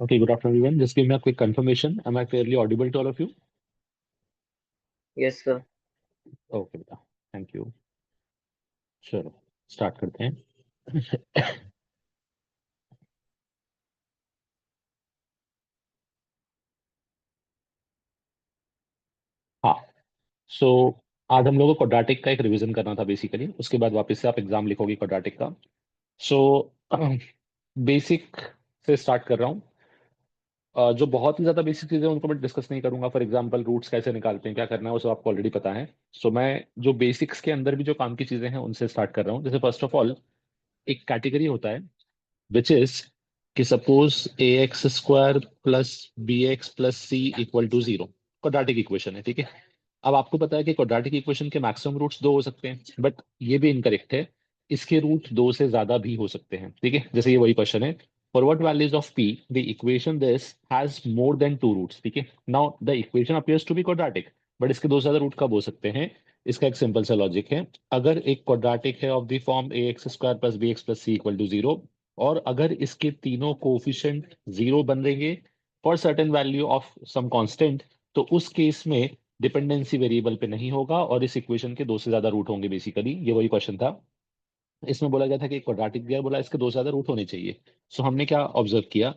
Okay, good afternoon, everyone. Just give me a quick confirmation. Am I fairly audible to all of you? Yes sir. Okay, बेटा. Thank you. चलो, start करते हैं. हाँ, सो आज हम लोगों को क्वाड्रेटिक का एक रिवीजन करना था बेसिकली. उसके बाद वापस से आप एग्जाम लिखोगे क्वाड्रेटिक का. सो बेसिक से स्टार्ट कर रहा हूँ. जो बहुत ही ज्यादा बेसिक चीजें हैं, उनको मैं डिस्कस नहीं करूंगा. फॉर एग्जांपल रूट्स कैसे निकालते हैं, क्या करना है, वो सब आपको ऑलरेडी पता है. सो मैं जो बेसिक्स के अंदर भी जो काम की चीजें हैं उनसे स्टार्ट कर रहा हूँ. जैसे फर्स्ट ऑफ ऑल एक कैटेगरी होता है विच इज कि suppose a x square plus B x plus C equal to zero. Quadratic equation है, ठीक है. अब आपको पता है कि क्वाड्रेटिक इक्वेशन के मैक्सिमम रूट्स दो हो सकते हैं, बट ये भी इनकरेक्ट है. इसके रूट दो से ज्यादा भी हो सकते हैं, ठीक है. जैसे ये वही क्वेश्चन है, for what values of p the equation this has more than two roots. ठीक है, now the equation appears to be quadratic, but इसके दो से ज्यादा रूट कब हो सकते हैं. इसका एक सिंपल सा लॉजिक है. अगर एक क्वाड्रेटिक है of the form a x square plus B x plus C equal to zero, और अगर इसके तीनों कोफिशिएंट जीरो बन रहेंगे for certain value of some constant, तो उस केस में डिपेंडेंसी वेरिएबल पे नहीं होगा और इस इक्वेशन के दो से ज्यादा रूट होंगे. बेसिकली ये वही क्वेश्चन था. इसमें बोला गया था कि क्वाड्रेटिक दिया, बोला इसके दो से ज्यादा रूट होने चाहिए. सो हमने क्या ऑब्जर्व किया,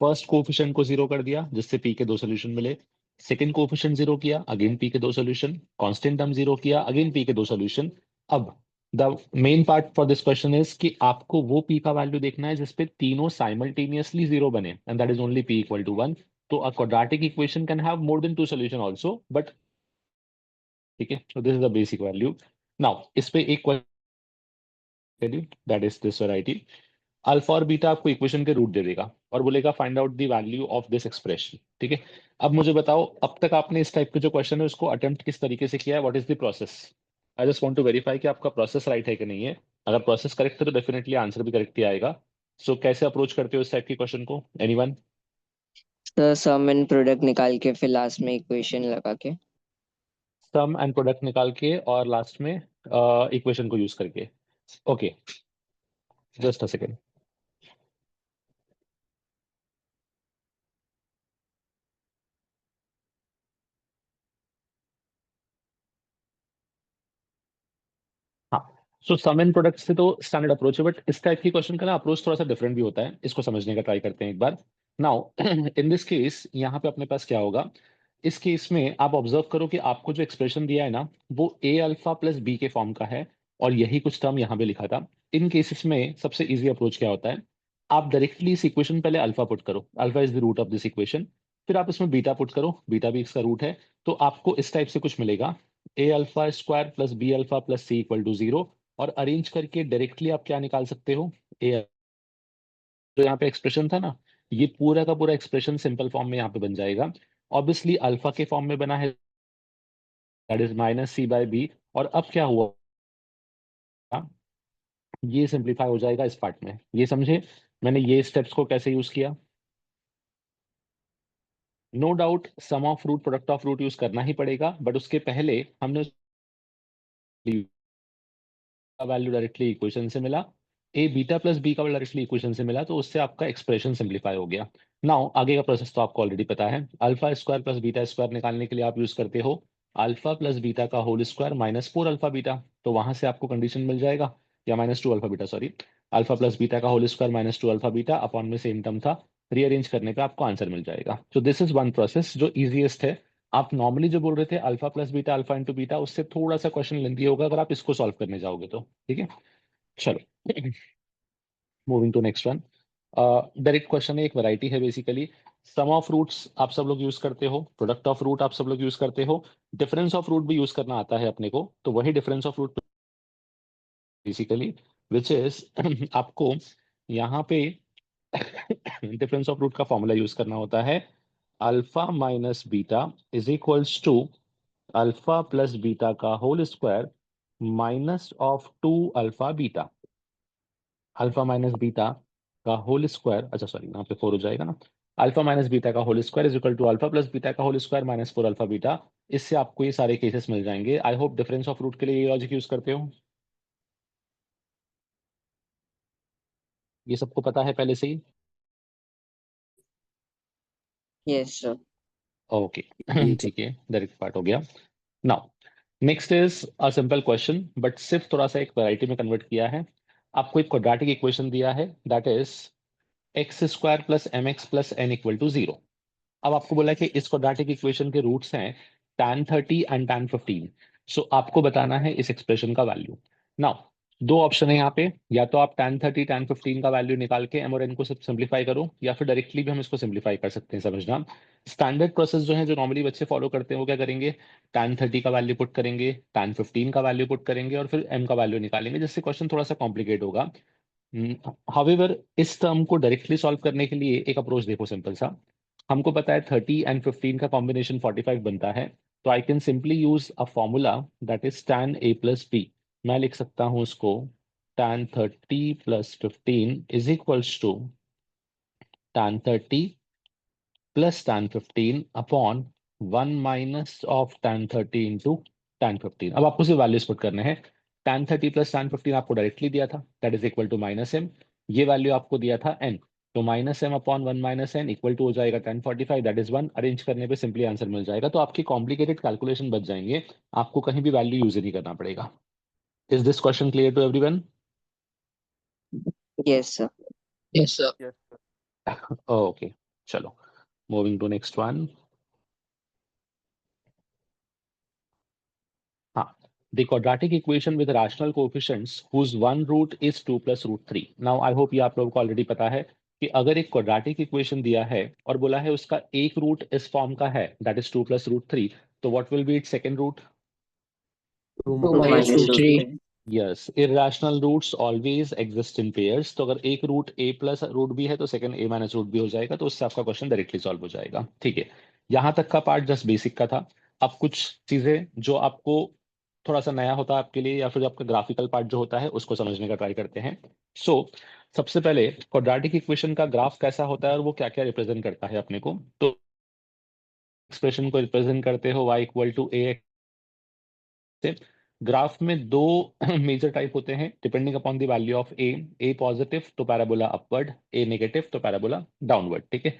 फर्स्ट कोफिशिएंट को जीरो कर दिया जिससे पी के दो सोल्यूशन मिले. सेकंड कोफिशिएंट जीरो किया, अगेन पी के दो सोल्यूशन. कांस्टेंट टर्म जीरो किया, अगेन पी के दो सोल्यूशन. अब the main part for this question is कि आपको वो पी का वैल्यू देखना है जिसपे तीनों साइमल्टेनियसली जीरो बने, and that is only P equal to one. तो a quadratic equation can have more than two solution also, but ठीक है. So this is the basic value. Now इस पे एक value that is this variety. Alpha और beta आपको equation के root दे देगा और बोलेगा find out the value of this expression. ठीक है. अब मुझे बताओ, अब तक आपने इस टाइप के जो क्वेश्चन है उसको अटेम्प्ट किस तरीके से किया है, what is the process. I just want to verify कि आपका प्रोसेस राइट है कि नहीं है. अगर प्रोसेस करेक्ट है तो डेफिनेटली आंसर भी करेक्ट ही आएगा. सो कैसे अप्रोच करते हो इस टाइप के क्वेश्चन को, anyone. Sir sum and product निकाल के फिर लास्ट में इक्वेशन लगा के। सम एंड प्रोडक्ट निकाल के और लास्ट में इक्वेशन को यूज करके. Okay, just a second. हाँ, सो सम एंड प्रोडक्ट से तो स्टैंडर्ड अप्रोच है, बट इस टाइप की क्वेश्चन का ना अप्रोच थोड़ा सा डिफरेंट भी होता है. इसको समझने का ट्राई करते हैं एक बार. नाउ इन दिस केस यहाँ पे अपने पास क्या होगा. इस केस में आप ऑब्जर्व करो कि आपको जो एक्सप्रेशन दिया है ना, वो ए अल्फा प्लस बी के फॉर्म का है, और यही कुछ टर्म यहाँ पे लिखा था. इन केसेस में सबसे इजी अप्रोच क्या होता है, आप डायरेक्टली इस इक्वेशन पहले अल्फा पुट करो, alpha is the root of this equation. फिर आप इसमें बीटा पुट करो, बीटा भी इसका रूट है. तो आपको इस टाइप से कुछ मिलेगा, A alpha square plus B alpha plus C equal to zero. और अरेंज करके डायरेक्टली आप क्या निकाल सकते हो, ए. तो यहाँ पे एक्सप्रेशन था ना, ये पूरा का पूरा एक्सप्रेशन सिंपल फॉर्म में यहाँ पे बन जाएगा. ऑब्वियसली अल्फा के फॉर्म में बना है, that is minus c by b. और अब क्या हुआ, ये सिंप्लीफाई हो जाएगा इस पार्ट में. ये समझे मैंने ये स्टेप्स को कैसे यूज किया. No doubt sum of root product of root use करना ही पड़ेगा, बट उसके पहले हमने का वैल्यू डायरेक्टली इक्वेशन से मिला, ए बीटा प्लस बी का वैल्यू डायरेक्टली इक्वेशन से मिला, तो उससे आपका एक्सप्रेशन सिंप्लीफाई हो गया. नाउ आगे का प्रोसेस तो आपको ऑलरेडी पता है. Alpha square plus beta square निकालने के लिए आप यूज करते हो अल्फा प्लस बीटा का whole square minus four alpha beta. तो वहां से आपको कंडीशन मिल जाएगा, या minus two alpha beta, sorry. Alpha plus beta का whole square minus two alpha beta upon में सेम टर्म था, रीअरेंज करने पे आपको आंसर मिल जाएगा. तो दिस इज वन प्रोसेस जो इजीएस्ट है. आप नॉर्मली जो बोल रहे थे alpha plus beta alpha into beta, उससे थोड़ा सा क्वेश्चन लेंदी होगा अगर आप इसको सॉल्व करने जाओगे तो. ठीक है, चलो. Moving to next one. Direct question है, एक वैरायटी है बेसिकली. सम ऑफ रूट्स आप सब लोग यूज करते हो, प्रोडक्ट ऑफ रूट आप सब लोग यूज करते हो, डिफरेंस ऑफ रूट भी यूज करना आता है अपने को. तो वही difference of root basically which is आपको यहाँ पे डिफरेंस ऑफ रूट का फॉर्मूला यूज करना होता है. Alpha minus beta is equals to alpha plus beta का whole square minus of two alpha beta. Alpha minus beta का होल स्क्वायर, अच्छा सॉरी यहाँ पे फोर हो जाएगा ना. अल्फा माइनस बीटा का whole square is equal to alpha plus beta का whole square minus four alpha beta. इससे आपको ये सारे केसेस मिल जाएंगे. I hope difference of root के लिए ये लॉजिक यूज करते हो, ये सबको पता है पहले से ही. Yes, sir. ओके जी सर. ठीक है, डायरेक्ट पार्ट हो गया. Now next is a simple question, but सिर्फ थोड़ा सा एक वैरायटी में कन्वर्ट किया है. आपको एक क्वाड्रेटिक इक्वेशन दिया है, that is x square plus m x plus n equal to 0. अब आपको बोला है कि इस क्वाड्रेटिक इक्वेशन के रूट्स हैं tan 30 एंड tan 15. सो आपको बताना है इस एक्सप्रेशन का वैल्यू. नाउ दो ऑप्शन है यहाँ पे, या तो आप tan 30 tan 15 का वैल्यू निकाल के एम और एन को सिंप्लीफाई करो, या फिर डायरेक्टली भी हम इसको सिंप्लीफाई कर सकते हैं. समझना, स्टैंडर्ड प्रोसेस जो है, जो नॉर्मली बच्चे फॉलो करते हैं, वो क्या करेंगे, tan 30 का वैल्यू पुट करेंगे, tan 15 का वैल्यू पुट करेंगे, और फिर एम का वैल्यू निकालेंगे, जिससे क्वेश्चन थोड़ा सा कॉम्प्लिकेट होगा. हाउएवर इस टर्म को डायरेक्टली सॉल्व करने के लिए एक अप्रोच देखो, सिंपल सा. हमको पता है 30 एंड 15 का कॉम्बिनेशन 45 बनता है. तो I can simply use a formula that is tan a+b. मैं लिख सकता हूं उसको, tan 30 + 15 is equals to tan 30 plus tan 15 upon 1 - tan 30 into tan 15. अब आपको सिर्फ वैल्यूज पुट करने हैं. tan 30 प्लस tan 15 आपको डायरेक्टली दिया था, that is equal to -m. ये वैल्यू आपको दिया था n, तो -m upon 1 - n equal to हो जाएगा tan 45, दैट इज 1. अरेंज करने पे सिंपली आंसर मिल जाएगा. तो आपकी कॉम्प्लिकेटेड कैलकुलेशन बच जाएंगे, आपको कहीं भी वैल्यू यूज नहीं करना पड़ेगा. Is this question clear to everyone? Yes, sir. Yes, sir. Okay, चलो, मूविंग टू नेक्स्ट वन. हाँ, the quadratic equation with rational coefficients whose one root is 2 plus root 3. Now I hope ये आप लोगों को already पता है कि अगर एक क्वाड्रेटिक इक्वेशन दिया है और बोला है उसका एक रूट इस फॉर्म का है, दैट इज 2 + √3, तो what will be its second root? 2 2 minus minus root root 3. 3. Yes, irrational roots always exist in pairs. तो अगर एक root a plus root b है, तो second a minus root b हो जाएगा. तो उससे आपका क्वेश्चन डायरेक्टली सॉल्व हो जाएगा. ठीक है, यहाँ तक का पार्ट जस्ट बेसिक का था. अब कुछ चीजें जो आपको थोड़ा सा नया होता है आपके लिए, या फिर जो आपका ग्राफिकल पार्ट जो होता है, उसको समझने का ट्राई करते हैं. सबसे पहले क्वाड्रेटिक इक्वेशन का ग्राफ कैसा होता है और वो क्या क्या रिप्रेजेंट करता है अपने को. तो एक्सप्रेशन को रिप्रेजेंट करते हो y equal to a. Graph में दो मेजर टाइप होते हैं depending upon the value of a positive तो पैराबोला अपवर्ड, ए नेगेटिव तो पैराबोला डाउनवर्ड. ठीक है,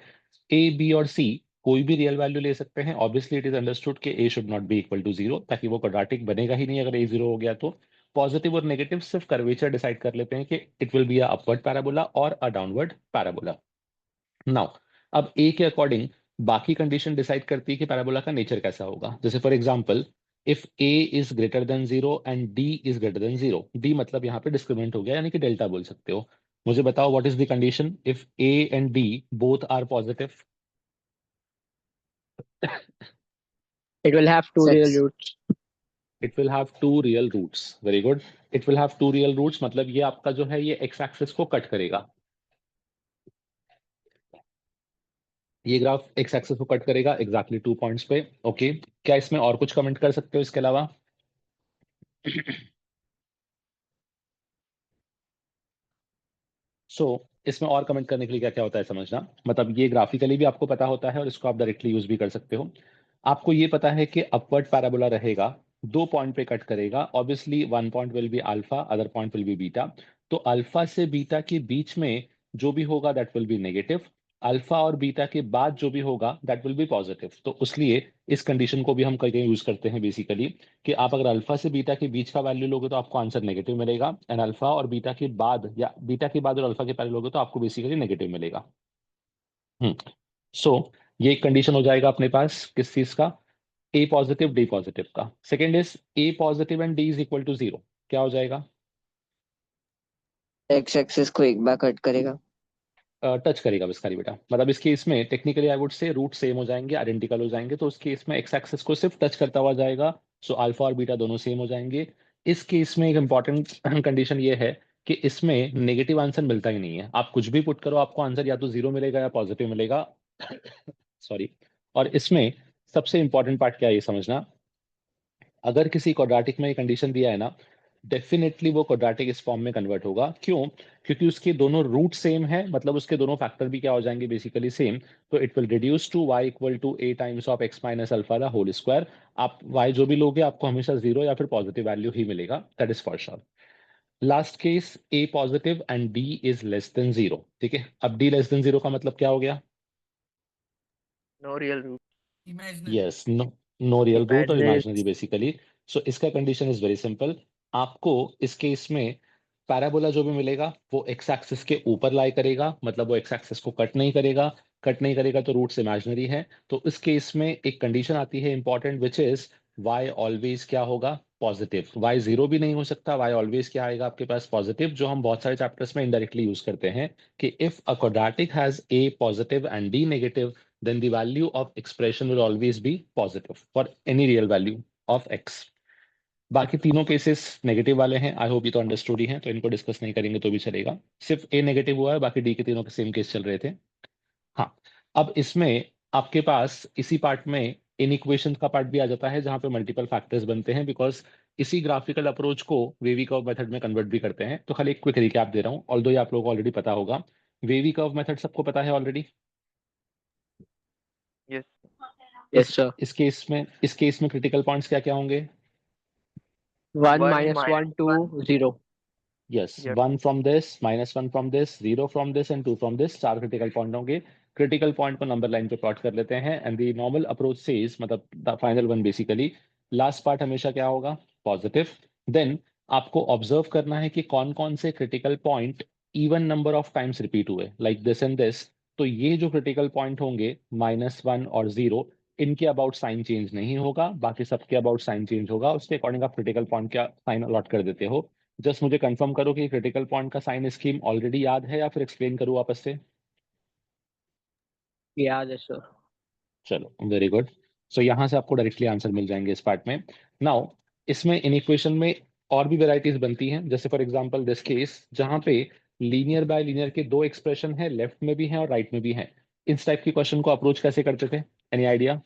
ए बी और सी कोई भी रियल वैल्यू ले सकते हैं. ऑब्वियसली इट इज अंडरस्टूड कि A should not be equal to 0, ताकि वो क्वाड्रेटिक बनेगा ही नहीं अगर ए 0 हो गया तो. पॉजिटिव और नेगेटिव सिर्फ कर्वेचर डिसाइड कर लेते हैं कि it will be a upward parabola और अ डाउनवर्ड पैराबोला. नाउ अब ए के अकॉर्डिंग बाकी कंडीशन डिसाइड करती है कि पैराबोला का नेचर कैसा होगा. जैसे for example, if a is greater then 0 and d is greater then 0, D मतलब यहाँ पे डिस्क्रिमिनेंट हो गया, यानी कि डेल्टा बोल सकते हो. मुझे बताओ what is the condition if a and d both are positive? It will have two real Six. roots. It will have two real roots. Very good. It will have two real roots मतलब ये आपका जो है, ये x axis को cut करेगा. ये graph x axis को कट करेगा एग्जैक्टली 2 पॉइंट्स पे. ओके, क्या इसमें और कुछ कमेंट कर सकते हो इसके अलावा? इसमें और कमेंट करने के लिए क्या क्या होता है समझना, मतलब ये ग्राफिकली भी आपको पता होता है और इसको आप डायरेक्टली यूज भी कर सकते हो. आपको ये पता है कि अपवर्ड पैराबोला रहेगा, 2 पॉइंट पे कट करेगा. Obviously one point will be alpha, other point will be beta. तो अल्फा से बीटा के बीच में जो भी होगा that will be negative. Alpha और बीटा के बाद जो भी होगा दैट विल बी पॉजिटिव. तो इसलिए इस कंडीशन को भी हम कहीं यूज करते हैं बेसिकली, कि आप अगर अल्फा से बीटा के बीच का वैल्यू लोगे तो आपको आंसर नेगेटिव मिलेगा, एंड अल्फा और बीटा के बाद, या बीटा के बाद और अल्फा के पहले लोगे तो आपको बेसिकली नेगेटिव मिलेगा. हम्म सो ये एक कंडीशन हो जाएगा अपने पास किस चीज का, ए पॉजिटिव डी पॉजिटिव का. Second is a positive and d is equal to 0. क्या हो जाएगा? X axis को एक बार कट करेगा. टच करेगा बस खाली बेटा, मतलब इस केस में technically I would say root same हो जाएंगे, आइडेंटिकल हो जाएंगे, तो उस केस में एक्स एक्सिस को सिर्फ टच करता हुआ जाएगा. सो अल्फा और बीटा दोनों सेम हो जाएंगे. इस केस में एक इंपॉर्टेंट कंडीशन ये है कि इसमें नेगेटिव आंसर मिलता ही नहीं है. आप कुछ भी पुट करो आपको आंसर या तो 0 मिलेगा या पॉजिटिव मिलेगा. सॉरी. और इसमें सबसे इंपॉर्टेंट पार्ट क्या है ये समझना, अगर किसी क्वाड्रेटिक में कंडीशन दिया है ना, डेफिनेटली वो क्वाड्रेटिक इस फॉर्म में कन्वर्ट होगा. क्यों? क्योंकि उसके दोनों रूट सेम है, मतलब उसके दोनों फैक्टर भी क्या हो जाएंगे बेसिकली सेम. तो it will reduce to y equal to a times of x minus alpha the whole square. आप y जो भी लोगे आपको हमेशा 0 या फिर पॉजिटिव वैल्यू ही मिलेगा, that is for sure. Last case a positive and d is less then 0. ठीक है, अब d लेस देन 0 का मतलब क्या हो गया? No real root. Imaginary. Yes, no real root और Imaginary. Imaginary basically. सो इसका कंडीशन इज वेरी सिंपल. आपको इस केस में पैराबोला जो भी मिलेगा वो एक्स एक्सिस के ऊपर लाई करेगा, मतलब वो एक्स एक्सिस को कट नहीं करेगा. कट नहीं करेगा तो रूट्स इमेजिनरी है. तो इस केस में एक कंडीशन आती है important, which is y always क्या होगा, पॉजिटिव. y जीरो भी नहीं हो सकता, y ऑलवेज क्या आएगा आपके पास, पॉजिटिव, जो हम बहुत सारे चैप्टर्स में इनडायरेक्टली यूज करते हैं कि if a quadratic has a positive and d negative, then the value of expression will always be positive for any real value of x. बाकी तीनों केसेस नेगेटिव वाले हैं. आई होप ये तो अंडरस्टूड ही है, तो इनको डिस्कस नहीं करेंगे तो भी चलेगा. सिर्फ ए नेगेटिव हुआ है, बाकी डी के तीनों के सेम केस चल रहे थे. हाँ, अब इसमें आपके पास इसी पार्ट में इन इक्वेशन का पार्ट भी आ जाता है जहां पे मल्टीपल फैक्टर्स बनते हैं, बिकॉज इसी ग्राफिकल अप्रोच को वेवी कर्व मेथड में कन्वर्ट भी करते हैं. तो खाली एक क्विक रिकैप दे रहा हूँ, ऑल्दो ये आप लोगों को ऑलरेडी पता होगा. वेवी कर्व मेथड सबको पता है ऑलरेडी. Yes. Yes, sir. इस केस में क्रिटिकल पॉइंट्स क्या क्या होंगे. 1 One minus 1 2 0. Yes, Yep. 1 from this, -1 from this, 0 from this and 2 from this. चार क्रिटिकल पॉइंट होंगे. क्रिटिकल पॉइंट को नंबर लाइन पे प्लॉट कर लेते हैं and the normal approach says, मतलब the final one basically, last part हमेशा क्या होगा, पॉजिटिव. देन आपको ऑब्जर्व करना है कि कौन कौन से critical point even number of times repeat हुए, लाइक दिस एंड दिस. तो ये जो क्रिटिकल पॉइंट होंगे -1 और 0, इनके अबाउट साइन चेंज नहीं होगा, बाकी सबके अबाउट साइन चेंज होगा. उसके अकॉर्डिंग आप क्रिटिकल पॉइंट का साइन अलॉट कर देते हो. जस्ट मुझे कंफर्म करो कि क्रिटिकल पॉइंट का साइन स्कीम ऑलरेडी याद है या फिर एक्सप्लेन करूँ वापस से. याद है सर. चलो, वेरी गुड. सो यहाँ से आपको डायरेक्टली आंसर मिल जाएंगे इस पार्ट में. नाउ इसमें इन इक्वेशन में और भी वेराइटीज बनती हैं, जैसे फॉर एग्जांपल दिस केस जहाँ पे लीनियर बाय लीनियर के दो एक्सप्रेशन है, लेफ्ट में भी हैं और राइट में भी हैं. इस टाइप की क्वेश्चन को अप्रोच कैसे करते थे, एनी आइडिया.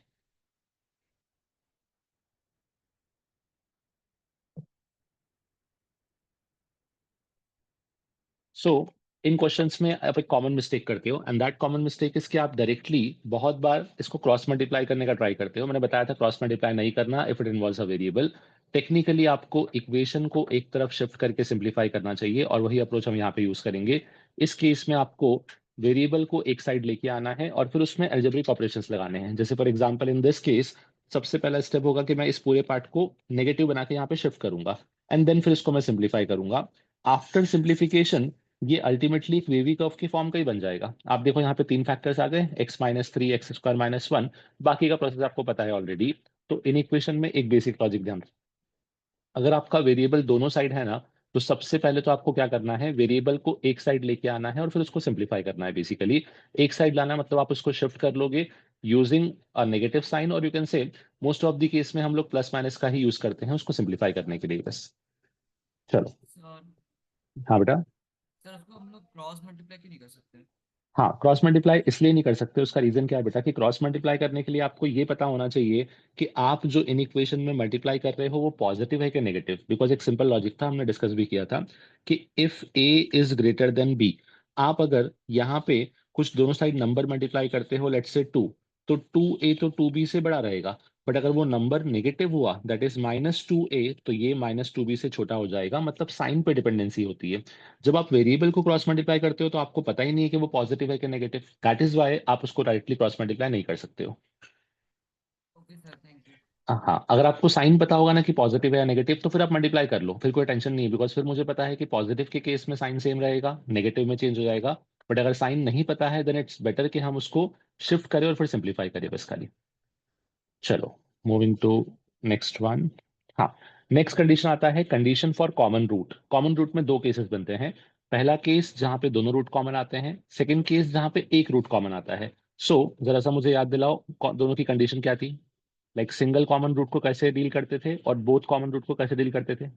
सो इन क्वेश्चंस में आप एक कॉमन मिस्टेक करते हो, and that common mistake is कि आप डायरेक्टली बहुत बार इसको क्रॉस मल्टीप्लाई करने का ट्राई करते हो. मैंने बताया था क्रॉस मल्टीप्लाई नहीं करना if it involves a variable. Technically आपको इक्वेशन को एक तरफ शिफ्ट करके सिंप्लीफाई करना चाहिए, और वही अप्रोच हम यहाँ पे यूज करेंगे. इस केस में आपको वेरिएबल को एक साइड लेके आना है और फिर उसमें अलजेब्रिक ऑपरेशंस लगाने हैं. जैसे for example in this case सबसे पहला स्टेप होगा कि मैं इस पूरे पार्ट को नेगेटिव बना के यहाँ पे शिफ्ट करूंगा, एंड देन फिर इसको मैं सिंप्लीफाई करूंगा. आफ्टर सिंप्लीफिकेशन ये अल्टीमेटली एक वेवी कर्व की फॉर्म का ही बन जाएगा. आप देखो यहाँ पे तीन फैक्टर्स आ गए, x-3 x² - 1. बाकी का प्रोसेस आपको पता है ऑलरेडी. तो इन इक्वेशन में एक बेसिक लॉजिक ध्यान रखो. अगर आपका वेरिएबल दोनों साइड है ना, तो सबसे पहले तो आपको क्या करना है, वेरिएबल को एक साइड लेके आना है और फिर उसको सिंप्लीफाई करना है. बेसिकली एक साइड लाना मतलब आप उसको शिफ्ट कर लोगे यूजिंग अ नेगेटिव साइन, और यू कैन से मोस्ट ऑफ द केस में हम लोग प्लस माइनस का ही यूज करते हैं उसको सिंप्लीफाई करने के लिए बस. चलो. सर हाँ बेटा. सर उसको हम लोग क्रॉस मल्टीप्लाई क्यों नहीं कर सकते? हाँ, क्रॉस मल्टीप्लाई इसलिए नहीं कर सकते, उसका रीजन क्या है बेटा, कि क्रॉस मल्टीप्लाई करने के लिए आपको ये पता होना चाहिए कि आप जो इन इक्वेशन में मल्टीप्लाई कर रहे हो वो पॉजिटिव है कि नेगेटिव. बिकॉज एक सिंपल लॉजिक था, हमने डिस्कस भी किया था कि if a is greater than b, आप अगर यहाँ पे कुछ दोनों साइड नंबर मल्टीप्लाई करते हो, लेट्स से 2, तो 2a तो 2b से बड़ा रहेगा. बट अगर वो नंबर नेगेटिव हुआ, दैट इज -2a, तो ये -2b से छोटा हो जाएगा. मतलब साइन पे डिपेंडेंसी होती है. जब आप वेरिएबल को क्रॉस मल्टीप्लाई करते हो तो आपको पता ही नहीं है कि वो पॉजिटिव है कि नेगेटिव. दैट इज वाई आप उसको डायरेक्टली क्रॉस मल्टीप्लाई नहीं कर सकते हो. Okay sir, thank you. हाँ, अगर आपको साइन पता होगा ना कि पॉजिटिव है या नेगेटिव, तो फिर आप मल्टीप्लाई कर लो, फिर कोई टेंशन नहीं है. बिकॉज फिर मुझे पता है कि पॉजिटिव के केस में साइन सेम रहेगा, नेगेटिव में चेंज हो जाएगा. बट अगर साइन नहीं पता है देन इट्स बेटर कि हम उसको शिफ्ट करें और फिर सिंप्लीफाई करें बस खाली. चलो, मूविंग टू नेक्स्ट वन. हाँ, नेक्स्ट कंडीशन आता है condition for common root. Common root में दो केसेस बनते हैं. पहला केस जहां पे दोनों रूट कॉमन आते हैं, सेकंड केस जहां पे एक रूट कॉमन आता है. जरा सा मुझे याद दिलाओ, दोनों की कंडीशन क्या थी. लाइक सिंगल कॉमन रूट को कैसे डील करते थे और बोथ कॉमन रूट को कैसे डील करते थे.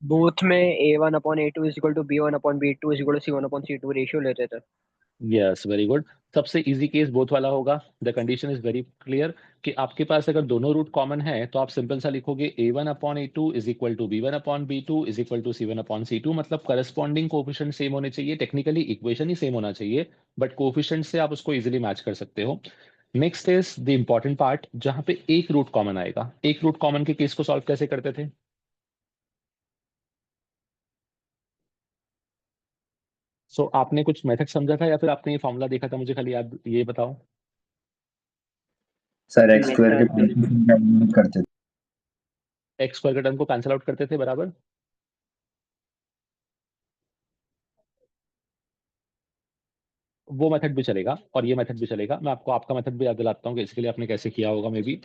Both में a1/a2 is equal to b1/b2 is equal to c1/c2 ratio लेते थे. Yes, very good. सबसे इजी केस बोथ वाला होगा. The condition is very clear कि आपके पास अगर दोनों रूट कॉमन है तो आप सिंपल सा लिखोगे a1/a2 is equal to b1/b2 is equal to c1/c2. मतलब करस्पॉन्डिंग कोफिशिएंट सेम होने चाहिए. टेक्निकली इक्वेशन ही सेम होना चाहिए, बट कोफिशिएंट से आप उसको इजीली मैच कर सकते हो. Next is the important part जहां पे एक रूट कॉमन आएगा. एक रूट कॉमन के केस को सॉल्व कैसे करते थे. सो आपने कुछ मेथड समझा था या फिर आपने ये फॉर्मूला देखा था, मुझे खाली याद ये बताओ। सर एक्स स्क्वायर के Method. फंक्शन करते थे। एक्स स्क्वायर के टर्म को कैंसिल आउट करते थे, बराबर। वो मेथड भी चलेगा और ये मेथड भी चलेगा। मैं आपको आपका मेथड भी याद दिलाता हूँ कि इसके लिए आपने कैसे किया होगा मे बी।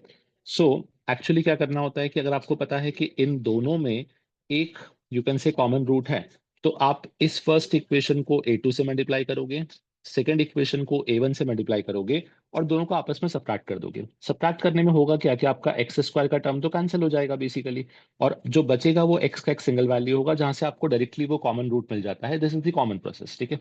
सो एक्चुअली क्या करना होता है कि अगर आपको पता है कि इन दोनों में एक you can say common root है, तो आप इस फर्स्ट इक्वेशन को a2 से मल्टीप्लाई करोगे, सेकंड इक्वेशन को a1 से मल्टीप्लाई करोगे और दोनों को आपस में सब्ट्रैक्ट कर दोगे। सब्ट्रैक्ट करने में होगा क्या कि आपका एक्स स्क्वायर का टर्म तो कैंसिल हो जाएगा बेसिकली, और जो बचेगा वो एक्स का एक सिंगल वैल्यू होगा जहां से आपको डायरेक्टली वो कॉमन रूट मिल जाता है। This is the common process, ठीक है।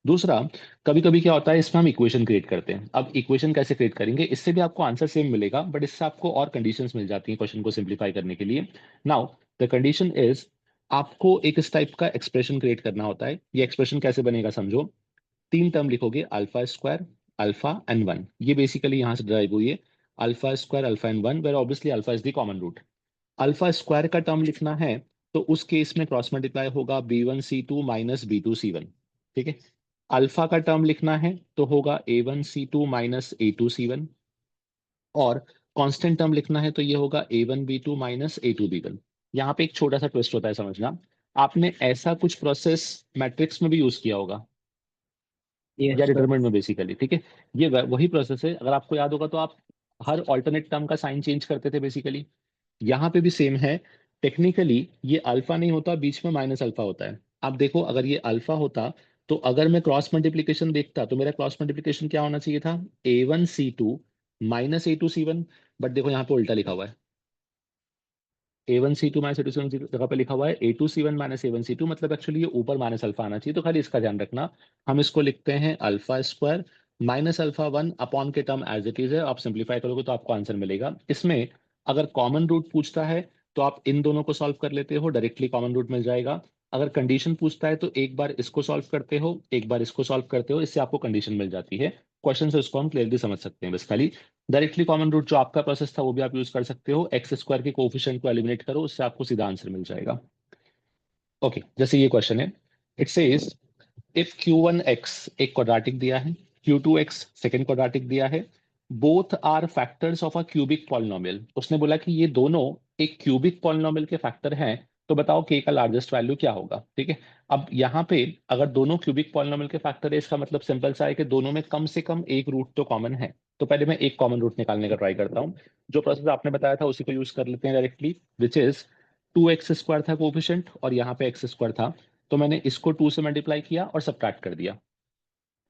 दूसरा, कभी कभी क्या होता है इसमें हम इक्वेशन क्रिएट करते हैं। अब इक्वेशन कैसे क्रिएट करेंगे, इससे भी आपको आंसर सेम मिलेगा बट इससे आपको और कंडीशंस मिल जाती हैं क्वेश्चन को सिंप्लीफाई करने के लिए। नाउ द कंडीशन इज, आपको एक इस टाइप का एक्सप्रेशन क्रिएट करना होता है। ये एक्सप्रेशन कैसे बनेगा समझो। तीन टर्म लिखोगे, alpha square, alpha and one. ये बेसिकली यहां से ड्राइव हुई है, alpha square alpha and one, where obviously alpha is the common root. Alpha square का टर्म लिखना है तो उस केस में क्रॉस मल्टीप्लाई होगा b1c2 माइनस b2c1, ठीक है। अल्फा का टर्म लिखना है तो होगा a1c2 माइनस a2c1, और कांस्टेंट टर्म लिखना है तो ये होगा a1b2 माइनस a2b1। यहाँ पे एक छोटा सा ट्विस्ट होता है, समझना। आपने ऐसा कुछ प्रोसेस मैट्रिक्स में भी यूज किया होगा या यस सर। डिटरमिनेंट में बेसिकली, ठीक है। ये वही प्रोसेस है। अगर आपको याद होगा तो आप हर ऑल्टरनेट टर्म का साइन चेंज करते थे बेसिकली। यहाँ पे भी सेम है। टेक्निकली ये अल्फा नहीं होता, बीच में माइनस अल्फा होता है। आप देखो, अगर ये अल्फा होता तो अगर मैं क्रॉस मल्टीप्लीकेशन देखता तो मेरा क्रॉस मल्टीप्लीकेशन क्या होना चाहिए था, a1c2 माइनस a2c1। बट देखो यहाँ पे उल्टा लिखा हुआ है, a1c2 माइनस a2c1 की जगह पे लिखा हुआ है a2c1 माइनस a1c2, मतलब एक्चुअली ये ऊपर माइनस अल्फा आना चाहिए। तो खाली इसका ध्यान रखना, हम इसको लिखते हैं alpha square minus alpha one upon के टर्म एज इट इज है। आप सिंप्लीफाई करोगे तो आपको आंसर मिलेगा। इसमें अगर कॉमन रूट पूछता है तो आप इन दोनों को सॉल्व कर लेते हो, डायरेक्टली कॉमन रूट मिल जाएगा। अगर कंडीशन पूछता है तो एक बार इसको सॉल्व करते हो, एक बार इसको सॉल्व करते हो, इससे आपको कंडीशन मिल जाती है। क्वेश्चन से उसको हम क्लियरली समझ सकते हैं। बस खाली डायरेक्टली कॉमन रूट जो आपका प्रोसेस था वो भी आप यूज कर सकते हो। एक्स स्क्वायर के कोएफिशिएंट को एलिमिनेट करो, उससे आपको सीधा आंसर मिल जाएगा। ओके, जैसे ये क्वेश्चन है, इट सेज इफ q1x एक क्वाड्रेटिक दिया है, q2x सेकंड क्वाड्रेटिक दिया है, both are factors of a cubic polynomial. उसने बोला कि ये दोनों एक क्यूबिक पॉलिनोमियल के फैक्टर हैं, तो बताओ k का लार्जेस्ट वैल्यू क्या होगा, ठीक है। अब यहाँ पे अगर दोनों क्यूबिक पॉलिनोमियल के फैक्टर है, इसका मतलब सिंपल सा है कि दोनों में कम से कम एक रूट तो कॉमन है। तो पहले मैं एक कॉमन रूट निकालने का ट्राई करता हूँ। जो प्रोसेस आपने बताया था उसी को यूज कर लेते हैं directly, which is 2x square था कोफिशिएंट और यहाँ पे x स्क्वायर था। तो मैंने इसको 2 से मल्टीप्लाई किया और सब्ट्रैक्ट कर दिया।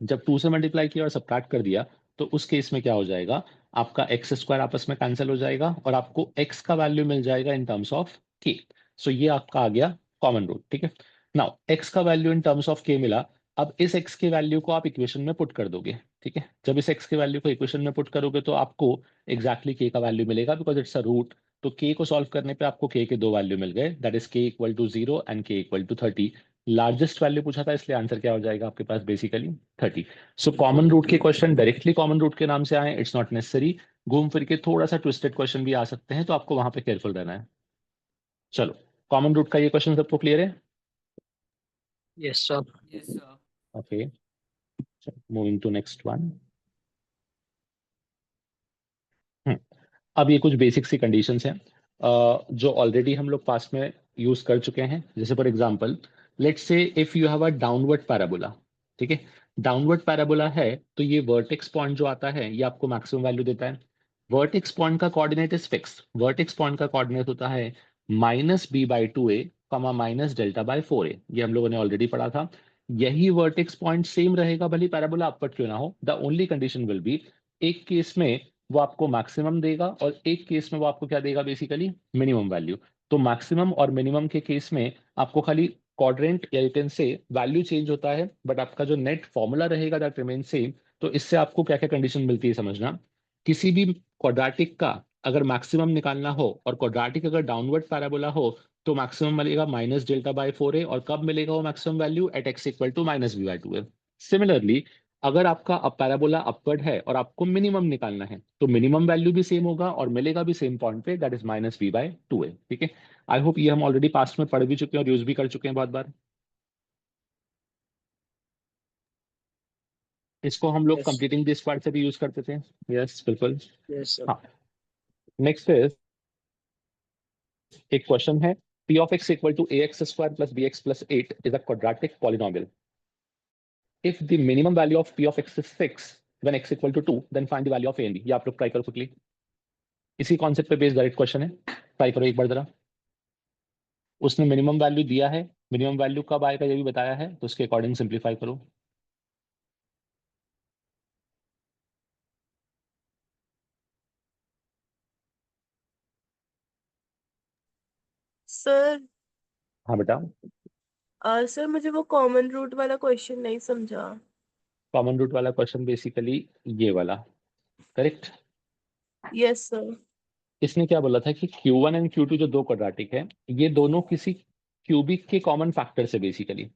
जब 2 से मल्टीप्लाई किया और सब्ट्रैक्ट कर दिया तो उस केस में क्या हो जाएगा, आपका एक्स स्क्वायर आपस में कैंसिल हो जाएगा और आपको x का वैल्यू मिल जाएगा इन टर्म्स ऑफ k। सो ये आपका आ गया कॉमन रूट, ठीक है। नाउ x का value in terms of k मिला। अब इस x के वैल्यू को आप इक्वेशन में पुट कर दोगे, ठीक है। जब इस x के वैल्यू को इक्वेशन में पुट करोगे तो आपको एग्जैक्टली k का वैल्यू मिलेगा, बिकॉज इट्स अ रूट। तो k को सॉल्व करने पे आपको k के दो वैल्यू मिल गए, that is k equal to 0 and k equal to 30। Largest value पूछा था इसलिए आंसर क्या हो जाएगा आपके पास, बेसिकली 30। सो कॉमन रूट के क्वेश्चन डायरेक्टली कॉमन रूट के नाम से आए, इट्स नॉट नेसेसरी। घूम फिर के थोड़ा सा ट्विस्टेड क्वेश्चन भी आ सकते हैं, तो आपको वहां पे केयरफुल रहना है। चलो, कॉमन रूट का ये क्वेश्चन सबको क्लियर है। Yes sir. Yes sir. Okay, moving to next one. अब ये कुछ बेसिक सी कंडीशंस हैं जो ऑलरेडी हम लोग पास्ट में यूज कर चुके हैं। जैसे for example, let's say if you have a downward parabola, ठीक है। डाउनवर्ड पैराबोला है तो ये वर्टेक्स पॉइंट जो आता है ये आपको मैक्सिमम वैल्यू देता है। वर्टेक्स पॉइंट का coordinate is fix. Vertex point का कोऑर्डिनेट होता है -b/2a, -delta/4a। ये हम लोगों ने ऑलरेडी पढ़ा था। यही वर्टेक्स पॉइंट सेम रहेगा भले पैराबोला अपवर्ड क्यों ना हो। The only condition will be, एक केस में वो आपको मैक्सिमम देगा और एक केस में वो आपको क्या देगा, बेसिकली मिनिमम वैल्यू। तो मैक्सिमम और मिनिमम के केस में आपको खाली क्वाड्रेंट या यू कैन से वैल्यू चेंज होता है, बट आपका जो नेट फॉर्मूला रहेगा दैट रिमेन सेम। तो इससे आपको क्या क्या कंडीशन मिलती है समझना। किसी भी क्वाड्रेटिक का अगर मैक्सिमम निकालना हो और क्वाड्रेटिक अगर डाउनवर्ड पैराबोला हो तो मैक्सिमम मिलेगा -delta/4a। और कब मिलेगा वो maximum value, at x equal to -b/2a। Similarly, अगर आपका पैराबोला अपवर्ड है और आपको मिनिमम निकालना है तो मिनिमम वैल्यू भी सेम होगा और मिलेगा भी सेम पॉइंट पे, दैट इज -b/2a, ठीक है। आई होप ये हम ऑलरेडी पास्ट में पढ़ भी चुके हैं और यूज भी कर चुके हैं बहुत बार। इसको हम लोग Yes. कंप्लीटिंग द स्क्वायर से भी यूज करते थे। यस बिल्कुल। Yes, sir. हाँ, नेक्स्ट इज एक क्वेश्चन है p of x equal to ax square plus bx plus 8 is a quadratic polynomial. If the minimum value of p of x is 6 when x equal to 2, then find the value of a and b. ये आप लोग try करो quickly. इसी concept पे based direct question है, try करो एक बार जरा। उसने मिनिमम वैल्यू दिया है, मिनिमम वैल्यू कब आएगा ये भी बताया है, तो उसके अकॉर्डिंग सिंप्लीफाई करो। सर हाँ बेटा, सर मुझे वो कॉमन रूट वाला क्वेश्चन नहीं समझा। कॉमन रूट वाला क्वेश्चन बेसिकली ये वाला, करेक्ट। Yes sir. इसने क्या बोला था कि Q1 एंड Q2 जो दो क्वाड्रेटिक है, ये दोनों किसी क्यूबिक के कॉमन फैक्टर से बेसिकली।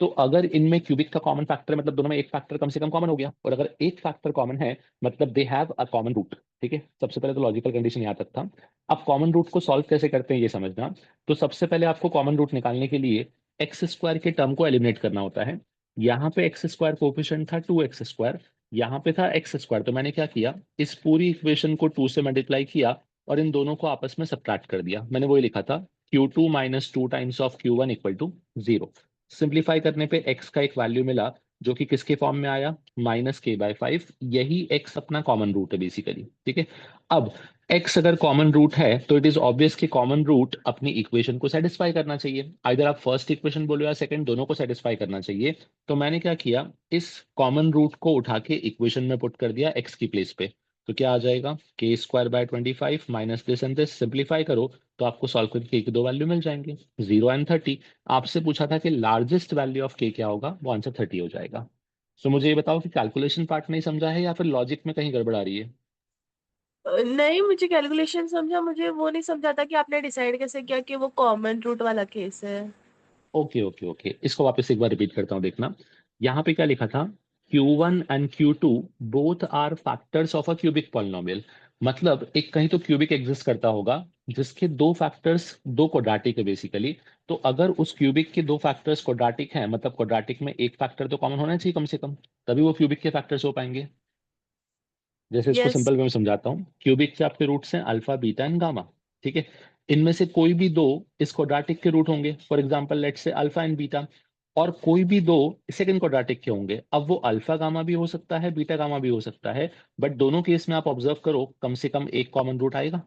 तो अगर इनमें क्यूबिक का कॉमन फैक्टर है मतलब दोनों में एक फैक्टर कम से कम कॉमन हो गया, और अगर एक फैक्टर कॉमन है मतलब they have a common root. ठीक है, सबसे पहले तो लॉजिकल कंडीशन यहाँ तक था। अब कॉमन रूट को सॉल्व कैसे करते हैं ये समझना। तो सबसे पहले आपको कॉमन रूट निकालने के लिए एक्स स्क्वायर के टर्म को एलिमिनेट करना होता है। यहाँ पे एक्स स्क्वायर कोएफिशिएंट था 2x², यहाँ पे था एक्स स्क्वायर। तो मैंने क्या किया, इस पूरी इक्वेशन को 2 से मल्टीप्लाई किया और इन दोनों को आपस में सब्ट्रैक्ट कर दिया। मैंने वही लिखा था Q2 - 2 times of Q1 equal to 0। Simplify करने पे x का एक वैल्यू मिला जो कि किसके फॉर्म में आया, -k/5। यही x अपना कॉमन रूट है बेसिकली। ठीक है, अब x अगर कॉमन रूट है तो इट इज ऑब्वियस कि कॉमन रूट अपनी इक्वेशन को सेटिस्फाई करना चाहिए। आइदर आप फर्स्ट इक्वेशन बोलो या सेकंड, दोनों को सेटिस्फाई करना चाहिए। तो मैंने क्या किया, इस कॉमन रूट को उठा के इक्वेशन में पुट कर दिया x की प्लेस पे। तो क्या आ जाएगा, k²/25 minus this and this. Simplify करो तो आपको सॉल्व करके एक दो वैल्यू मिल जाएंगे, 0 एंड 30। आपसे पूछा था कि लार्जेस्ट वैल्यू ऑफ के क्या होगा, वो आंसर 30 हो जाएगा। सो मुझे ये बताओ कि कैलकुलेशन पार्ट नहीं समझा है या फिर लॉजिक में कहीं गड़बड़ आ रही है। नहीं मुझे कैलकुलेशन समझा, मुझे वो नहीं समझा था कि आपने डिसाइड कैसे किया कि वो कॉमन रूट वाला केस है। ओके ओके ओके, इसको वापस एक बार रिपीट करता हूँ, देखना। यहाँ पे क्या लिखा था, Q1 and Q2 both are factors of a cubic polynomial. मतलब एक कहीं तो क्यूबिक एग्जिस्ट करता होगा जिसके दो फैक्टर्स दो क्वाड्रेटिक है बेसिकली। तो अगर उस क्यूबिक के दो फैक्टर्स क्वाड्रेटिक हैं मतलब क्वाड्रेटिक में एक फैक्टर तो कॉमन होना चाहिए कम से कम, तभी वो क्यूबिक के फैक्टर्स हो पाएंगे। जैसे इसको यस। सिंपल वे में समझाता हूँ, क्यूबिक के आपके रूट्स हैं अल्फा बीटा एंड गामा। ठीक है, इनमें से कोई भी दो इस क्वाड्रेटिक के रूट होंगे, for example let's say alpha and beta. और कोई भी दो सेकंड क्वाड्रेटिक के होंगे, अब वो अल्फा गामा भी हो सकता है बीटा गामा भी हो सकता है, बट दोनों केस में आप ऑब्जर्व करो कम से कम एक कॉमन रूट आएगा।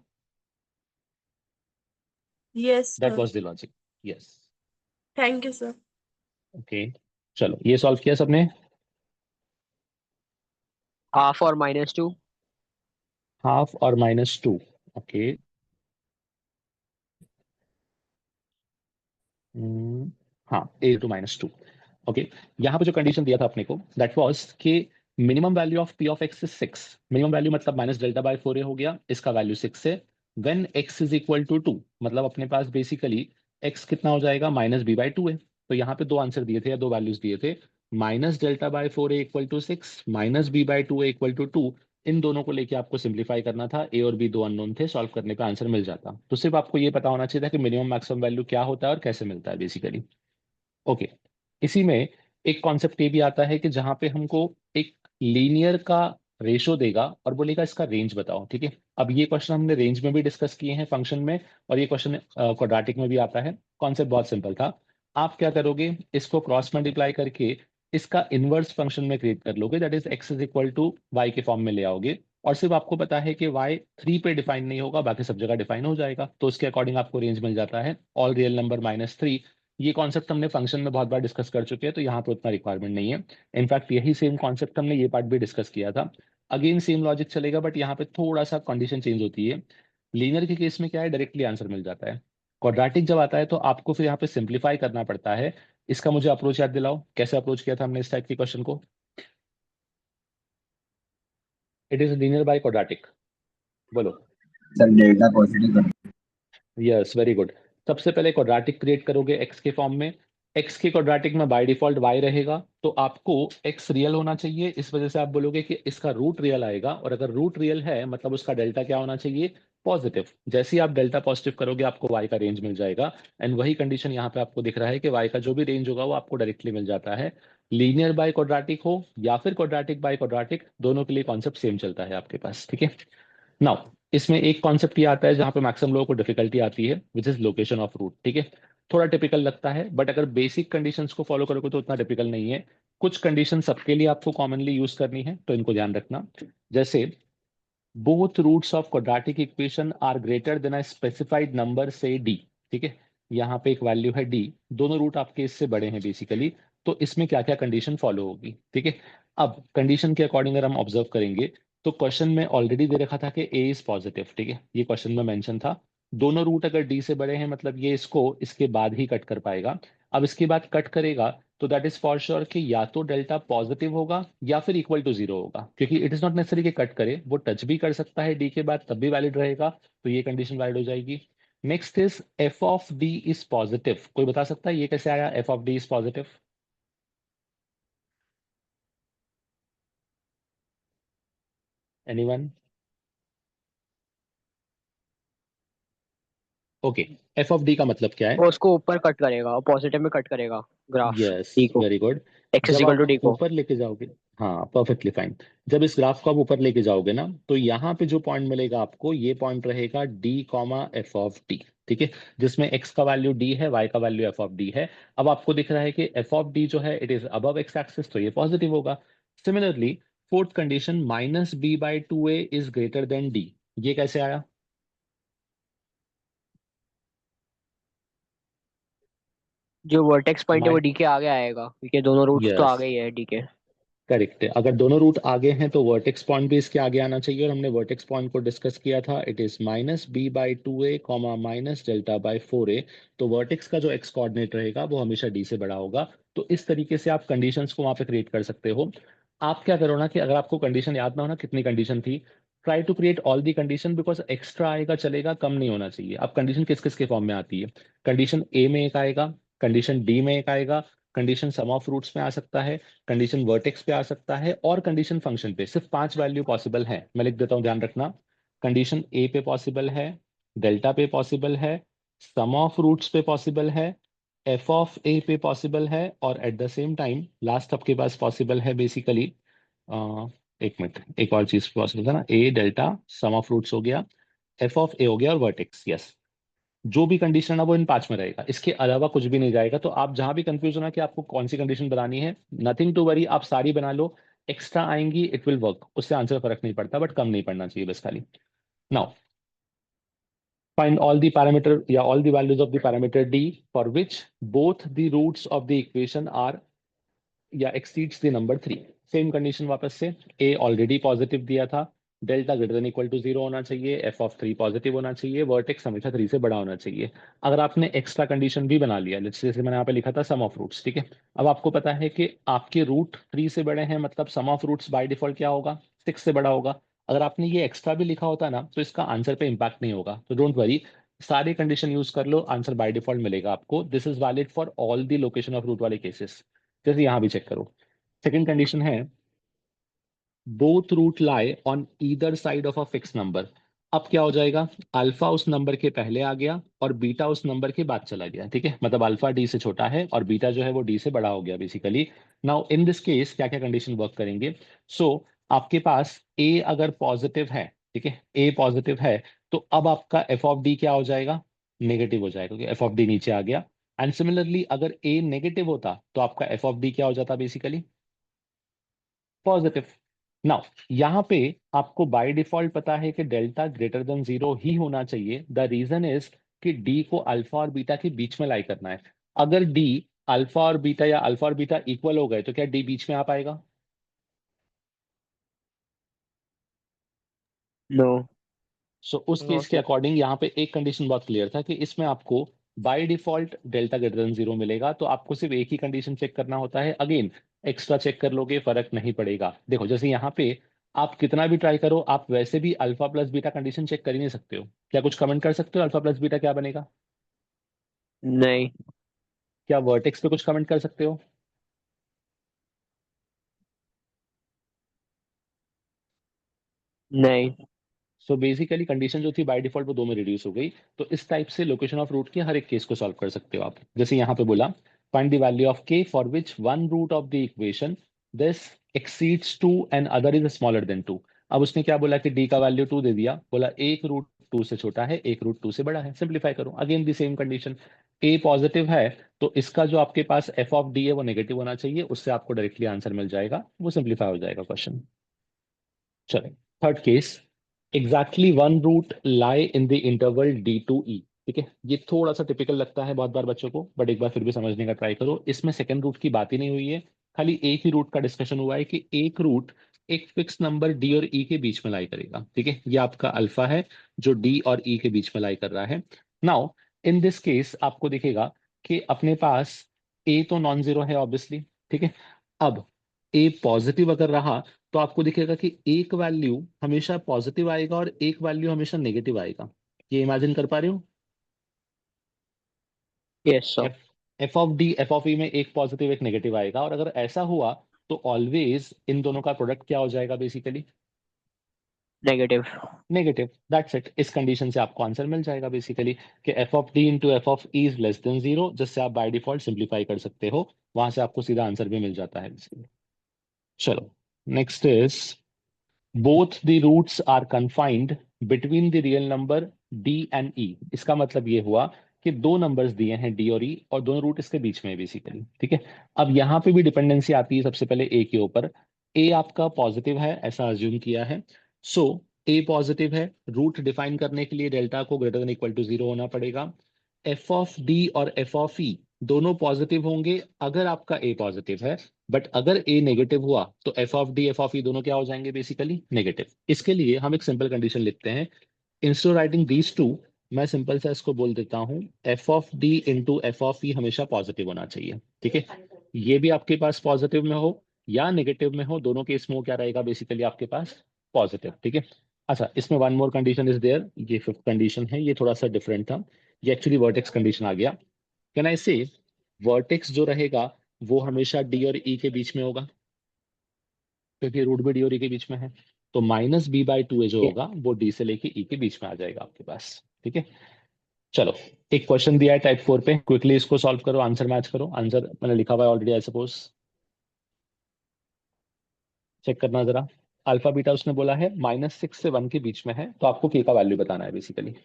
Yes that sir. Was the logic. Yes, thank you sir. Okay. चलो ये सॉल्व किया सबने। Half or -2. हाफ और -2, ओके। हाँ, a2 - 2। ओके, यहाँ पे जो कंडीशन दिया था अपने को, दैट वाज कि minimum value of p of x is 6। Minimum value मतलब -delta/4a हो गया, इसका वैल्यू 6 है। When x is equal to 2, मतलब अपने पास बेसिकली x कितना हो जाएगा, -b/2 है। तो यहाँ पे दो आंसर दिए थे या दो वैल्यूज दिए थे, -delta/4a equal to 6, -b/2a equal to 2। इन दोनों को लेके आपको सिंप्लीफाई करना था, ए और बी दो अननोन थे, सॉल्व करने पे आंसर मिल जाता। तो सिर्फ आपको ये पता होना चाहिए था कि मिनिमम मैक्सिमम वैल्यू क्या होता है और कैसे मिलता है बेसिकली। ओके, इसी में एक कॉन्सेप्ट ये भी आता है कि जहां पे हमको एक लीनियर का रेशो देगा और बोलेगा इसका रेंज बताओ। ठीक है, अब ये क्वेश्चन हमने रेंज में भी डिस्कस किए हैं फंक्शन में, और ये क्वेश्चन क्वाड्रेटिक में भी आता है। कॉन्सेप्ट बहुत सिंपल था। आप क्या करोगे, इसको क्रॉस मल्टीप्लाई करके इसका इनवर्स फंक्शन में क्रिएट कर लोगे, that is x is equal to y के फॉर्म में ले आओगे। और सिर्फ आपको पता है कि y 3 पे डिफाइन नहीं होगा, बाकी सब जगह डिफाइन हो जाएगा, तो उसके अकॉर्डिंग आपको रेंज मिल जाता है ऑल रियल नंबर -3। ये कॉन्सेप्ट हमने फंक्शन में बहुत बार डिस्कस कर चुके हैं, तो यहाँ पे उतना रिक्वायरमेंट नहीं है। इनफैक्ट यही सेम कॉन्सेप्ट हमने ये पार्ट भी डिस्कस किया था। अगेन सेम लॉजिक चलेगा, बट यहाँ पे थोड़ा सा कंडीशन चेंज होती है। लीनियर के केस में क्या है, डायरेक्टली आंसर मिल जाता है। क्वाड्रेटिक जब आता है तो आपको फिर यहाँ पे सिंप्लीफाई करना पड़ता है। इसका मुझे अप्रोच याद दिलाओ, कैसे अप्रोच किया था हमने इस टाइप के क्वेश्चन को। It is linear by quadratic, बोलो। सर डेल्टा पॉजिटिव कर। Yes, very good. सबसे पहले क्वाड्रेटिक क्रिएट करोगे x के फॉर्म में। x के क्वाड्रेटिक में बाय डिफॉल्ट y रहेगा, तो आपको x रियल होना चाहिए, इस वजह से आप बोलोगे कि इसका रूट रियल आएगा। और अगर रूट रियल है मतलब उसका डेल्टा क्या होना चाहिए, पॉजिटिव। जैसे ही आप डेल्टा पॉजिटिव करोगे आपको y का रेंज मिल जाएगा, एंड वही कंडीशन यहाँ पे आपको दिख रहा है कि y का जो भी रेंज होगा वो आपको डायरेक्टली मिल जाता है। लीनियर बाय क्वाड्रेटिक हो या फिर क्वाड्रेटिक बाय क्वाड्रेटिक, दोनों के लिए कॉन्सेप्ट सेम चलता है आपके पास, ठीक है। नाउ इसमें एक कॉन्सेप्ट ये आता है जहां पे मैक्सिमम लोगों को डिफिकल्टी आती है, which is location of root, ठीक है। थोड़ा टिपिकल लगता है, बट अगर बेसिक कंडीशंस को फॉलो करोगे तो उतना टिपिकल नहीं है। कुछ कंडीशन सबके लिए आपको कॉमनली यूज करनी है, तो इनको ध्यान रखना। जैसे both roots of quadratic equation are greater than a specified number say d, ठीक है। यहाँ पे एक वैल्यू है d, दोनों रूट आपके इससे बड़े हैं बेसिकली, तो इसमें क्या क्या कंडीशन फॉलो होगी, ठीक है। अब कंडीशन के अकॉर्डिंग अगर हम ऑब्जर्व करेंगे तो क्वेश्चन में ऑलरेडी दे रखा था कि a इज पॉजिटिव, ठीक है, ये क्वेश्चन में मेंशन था। दोनों रूट अगर d से बड़े हैं मतलब ये इसको इसके बाद ही कट कर पाएगा। अब इसके बाद कट करेगा तो दैट इज फॉर श्योर कि या तो डेल्टा पॉजिटिव होगा या फिर इक्वल टू जीरो होगा, क्योंकि इट इज नॉट नेसेसरी कि कट करे, वो टच भी कर सकता है डी के बाद तब भी वैलिड रहेगा, तो ये कंडीशन वैलिड हो जाएगी। Next is F of D is positive. कोई बता सकता है ये कैसे आया F of D is positive? Anyone? Okay, F of D का मतलब क्या है? वो उसको ऊपर कट करेगा, पॉजिटिव में कट करेगा ग्राफ यस, डी को, वेरी गुड। एक्स इज जब इक्वल आप टू डी को। ऊपर लेके जाओगे, हाँ परफेक्टली फाइन, जब इस ग्राफ को आप ऊपर लेके जाओगे ना तो यहाँ पे जो पॉइंट मिलेगा आपको, ये पॉइंट रहेगा D comma F of D, ठीक है, जिसमें x का वैल्यू d है, y का वैल्यू f ऑफ d है। अब आपको दिख रहा है कि f ऑफ d जो है it is above x axis, तो ये पॉजिटिव होगा। Similarly fourth condition minus B by two a is greater than d, ये कैसे आया? जो वर्टेक्स पॉइंट है वो माइ डी के आगे आएगा, क्योंकि दोनों रूट्स तो यस, आगे ही है डी के। करेक्ट है। अगर दोनों रूट आगे हैं तो वर्टेक्स पॉइंट भी इसके आगे आना चाहिए, और हमने वर्टेक्स पॉइंट को डिस्कस किया था, it is minus B by two A comma minus delta by four A. तो वर्टेक्स का जो एक्स कोऑर्डिनेट रहेगा वो हमेशा डी से बड़ा होगा। तो इस तरीके से आप कंडीशंस को वहां पे क्रिएट कर सकते हो। आप क्या करो ना कि अगर आपको कंडीशन याद ना हो ना कितनी कंडीशन थी, try to create all the condition, because extra आएगा चलेगा, कम नहीं होना चाहिए। अब कंडीशन किस किस के फॉर्म में आती है? कंडीशन ए में एक आएगा, कंडीशन डी में एक आएगा, कंडीशन सम ऑफ रूट्स में आ सकता है, कंडीशन वर्टेक्स पे आ सकता है, और कंडीशन फंक्शन पे। सिर्फ 5 वैल्यू पॉसिबल है, मैं लिख देता हूं ध्यान रखना। कंडीशन ए पे पॉसिबल है, डेल्टा पे पॉसिबल है, सम ऑफ रूट्स पे पॉसिबल है, एफ ऑफ ए पे पॉसिबल है, और at the same time last आपके पास पॉसिबल है बेसिकली, एक मिनट, एक और चीज पॉसिबल था ना, ए डेल्टा सम ऑफ रूट्स हो गया, एफ ऑफ ए हो गया, और वर्टेक्स, यस। जो भी कंडीशन है वो इन 5 में रहेगा, इसके अलावा कुछ भी नहीं जाएगा। तो आप जहां भी कंफ्यूज होना कि आपको कौन सी कंडीशन बनानी है, नथिंग टू वरी, आप सारी बना लो, एक्स्ट्रा आएंगी इट विल वर्क, उससे आंसर फर्क नहीं पड़ता, बट कम नहीं पड़ना चाहिए बस खाली। Now find all the parameter या all the values of the parameter d for which both the roots of the equation are या exceeds the number 3। Same condition वापस से, a ऑलरेडी पॉजिटिव दिया था, delta greater than equal to zero होना चाहिए, F of 3 positive होना चाहिए, vertex हमेशा 3 से बड़ा होना चाहिए। अगर आपने एक्स्ट्रा कंडीशन भी बना लिया, जैसे मैंने यहाँ पे लिखा था सम ऑफ रूट्स, ठीक है, अब आपको पता है कि आपके रूट 3 से बड़े हैं, मतलब सम ऑफ रूट्स बाय डिफॉल्ट क्या होगा, 6 से बड़ा होगा। अगर आपने ये एक्स्ट्रा भी लिखा होता ना तो इसका आंसर पे इम्पैक्ट नहीं होगा, तो डोंट वरी, सारे कंडीशन यूज कर लो, आंसर बाय डिफॉल्ट मिलेगा आपको। This is valid for all the location of root वाले केसेस। जैसे यहाँ भी चेक करो, सेकेंड कंडीशन है both root lie on either side of a fix number. अब क्या हो जाएगा, अल्फा उस नंबर के पहले आ गया और बीटा उस नंबर के बाद चला गया, ठीक है, मतलब अल्फा डी से छोटा है और बीटा जो है वो डी से बड़ा हो गया basically. Now in this case क्या क्या कंडीशन वर्क करेंगे? सो आपके पास ए अगर पॉजिटिव है, ठीक है, ए पॉजिटिव है, तो अब आपका एफ ऑफ डी क्या हो जाएगा, नेगेटिव हो जाएगा, क्योंकि एफ ऑफ डी नीचे आ गया। एंड सिमिलरली अगर ए नेगेटिव होता तो आपका एफ ऑफ डी क्या हो जाता बेसिकली, पॉजिटिव। नाउ यहाँ पे आपको बाय डिफॉल्ट पता है कि डेल्टा ग्रेटर देन जीरो ही होना चाहिए। द रीजन इज कि डी को अल्फा और बीटा के बीच में लाई करना है। अगर डी अल्फा और बीटा या अल्फा और बीटा इक्वल हो गए तो क्या डी बीच में आ पाएगा? नो, सो उस केस नॉट के अकॉर्डिंग यहाँ पे एक कंडीशन बहुत क्लियर था कि इसमें आपको by default delta greater than zero मिलेगा, तो आपको सिर्फ एक ही कंडीशन चेक करना होता है। अगेन एक्स्ट्रा चेक कर लोगे फर्क नहीं पड़ेगा। देखो जैसे यहाँ पे आप कितना भी ट्राई करो, आप वैसे भी alpha plus beta condition check कर ही नहीं सकते हो। क्या कुछ कमेंट कर सकते हो अल्फा प्लस बीटा क्या बनेगा? नहीं, क्या वर्टेक्स पे कुछ कमेंट कर सकते हो? नहीं। सो बेसिकली कंडीशन जो थी बाय डिफॉल्ट वो 2 में रिड्यूस हो गई। तो इस टाइप से लोकेशन ऑफ रूट के हर एक केस को सॉल्व कर सकते हो आप। जैसे यहाँ पे बोला find the value of k for which one root of the equation this exceeds 2 and other is smaller than 2। अब उसने क्या बोला कि d का वैल्यू 2 दे दिया, बोला एक रूट 2 से छोटा है, एक रूट 2 से बड़ा है। सिंप्लीफाई करो, again the same condition, a positive है तो इसका जो आपके पास f ऑफ d है वो नेगेटिव होना चाहिए, उससे आपको डायरेक्टली आंसर मिल जाएगा, वो सिंप्लीफाई हो जाएगा क्वेश्चन। चलो third case, exactly one root lie in the interval D to E. ठीक है, ये थोड़ा सा टिपिकल लगता है बहुत बार बच्चों को, बट एक बार फिर भी समझने का ट्राई करो। इसमें सेकंड रूट की बात ही नहीं हुई है, खाली एक ही रूट का डिस्कशन हुआ है कि एक रूट एक फिक्स नंबर डी और ई के बीच में लाई करेगा। ठीक है, ये आपका अल्फा है जो डी और ई के बीच में लाई कर रहा है। नाउ इन दिस केस आपको दिखेगा कि अपने पास ए तो नॉन जीरो है ऑब्वियसली। ठीक है, अब ए पॉजिटिव अगर रहा तो आपको दिखेगा कि एक वैल्यू हमेशा पॉजिटिव आएगा और एक वैल्यू हमेशा नेगेटिव आएगा। ये इमेजिन कर पा रहे हो? Yes sir. F F of D F of E में एक पॉजिटिव एक नेगेटिव आएगा, और अगर ऐसा हुआ तो ऑलवेज इन दोनों का प्रोडक्ट क्या हो जाएगा basically? Negative. Negative. That's it. इस कंडीशन से आपको आंसर मिल जाएगा बेसिकली कि F of D into F of E is less than zero, जिससे आप बाय डिफॉल्ट सिंप्लीफाई कर सकते हो, वहां से आपको सीधा आंसर भी मिल जाता है basically। चलो next is both the roots are confined between the real number d and e। इसका मतलब ये हुआ कि दो नंबर्स दिए हैं d और e और दोनों रूट इसके बीच में है बेसिकली। ठीक है, अब यहाँ पे भी डिपेंडेंसी आती है सबसे पहले a के ऊपर। a आपका पॉजिटिव है ऐसा अज्यूम किया है, सो a पॉजिटिव है, रूट डिफाइन करने के लिए डेल्टा को greater than equal to zero होना पड़ेगा। एफ ऑफ डी और एफ ऑफ ई दोनों पॉजिटिव होंगे अगर आपका a पॉजिटिव है, बट अगर a नेगेटिव हुआ तो F of D F of E दोनों क्या हो जाएंगे बेसिकली? नेगेटिव। इसके लिए हम एक सिंपल कंडीशन लिखते हैं, instead of writing these two मैं सिंपल सा इसको बोल देता हूं F of D into F of E हमेशा पॉजिटिव होना चाहिए। ठीक है, ये भी आपके पास पॉजिटिव में हो या नेगेटिव में हो, दोनों केस में वो क्या रहेगा बेसिकली आपके पास? पॉजिटिव। ठीक है, अच्छा इसमें one more condition is there, ये फिफ्थ कंडीशन है, ये थोड़ा सा डिफरेंट था, ये एक्चुअली वर्टेक्स कंडीशन आ गया। कैन आई से वर्टेक्स जो रहेगा वो हमेशा डी और ई के बीच में होगा, क्योंकि रूट भी डी और ई के बीच में है, तो माइनस बी बाई टू जो होगा वो डी से लेके ई के बीच में आ जाएगा आपके पास। ठीक है, चलो एक क्वेश्चन दिया है टाइप 4 पे, क्विकली इसको सॉल्व करो, आंसर मैच करो। आंसर मैंने लिखा हुआ है ऑलरेडी, आई सपोज चेक करना जरा। अल्फा बीटा उसने बोला है -6 से 1 के बीच में है, तो आपको के का वैल्यू बताना है बेसिकली।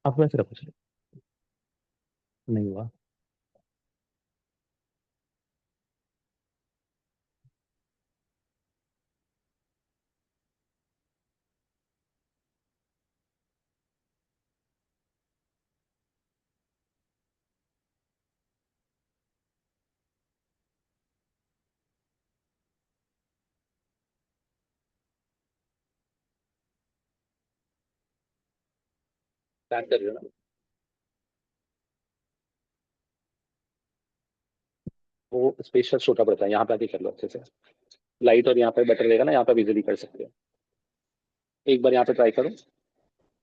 आप वैसे रखो, चलो नहीं हुआ। बैक कर रहे हो ना? वो स्पेस छोटा पड़ता है, यहाँ पे आके कर लो अच्छे से। लाइट और यहाँ पे बेटर रहेगा ना, यहाँ पे इजीली कर सकते हो। एक बार यहाँ पे ट्राई करो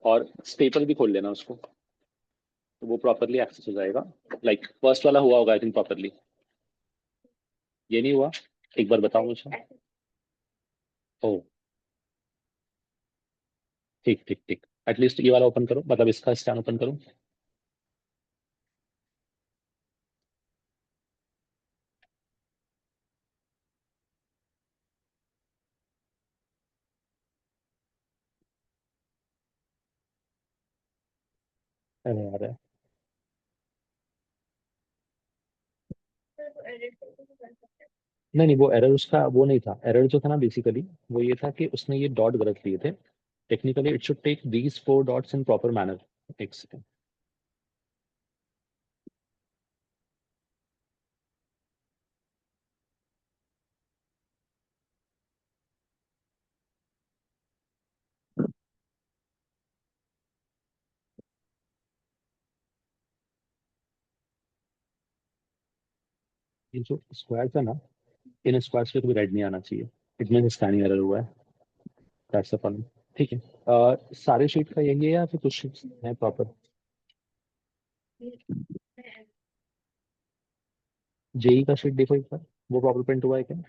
और स्टेपल भी खोल लेना उसको, तो वो प्रॉपरली एक्सेस हो जाएगा। लाइक फर्स्ट वाला हुआ होगा आई थिंक प्रॉपरली, ये नहीं हुआ? एक बार बताओ मुझे। ओ ठीक ठीक ठीक, एटलीस्ट ये वाला ओपन करो, मतलब इसका स्कैन ओपन करो। अरे यार, नहीं नहीं, वो एरर उसका वो नहीं था। एरर जो था ना बेसिकली वो ये था कि उसने ये डॉट गलत लिए थे। Technically it should take these 4 dots in proper manner. एक सेकंड, ये जो स्क्वायर था ना, इन स्क्वायर्स पे कभी रेड नहीं आना चाहिए, इट मीन स्कैनिंग एरर हुआ है, दैट्स द प्रॉब्लम। ठीक है, सारे शीट का यही है या फिर कुछ शीट्स हैं प्रॉपर? जेई का शीट देखो एक बार, वो प्रॉपर प्रिंट हुआ है क्या?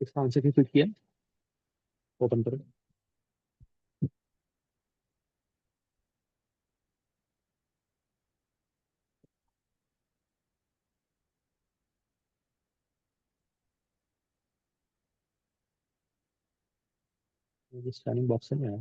इसका आंसर की फिट किया, ओपन करो। स्कैनिंग बॉक्स है ना?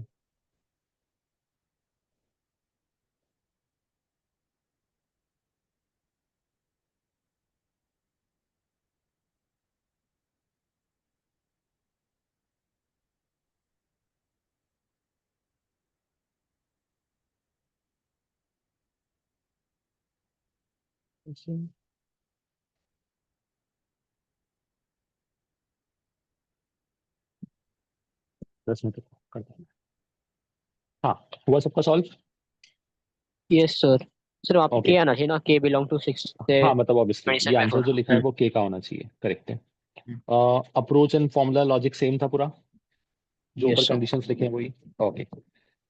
अच्छा, 10 मिनट करता हूँ। हाँ, हुआ सबका सॉल्व? Yes sir. सर वहाँ पे ओके। के आना चाहिए ना, के बिलोंग टू 6 से हाँ मतलब ऑब्वियसली ये 27 आंसर जो लिखा है वो के का होना चाहिए, करेक्ट है। Approach and formula logic same था पूरा, जो ऊपर यस सर। कंडीशंस लिखे हैं वही। ओके,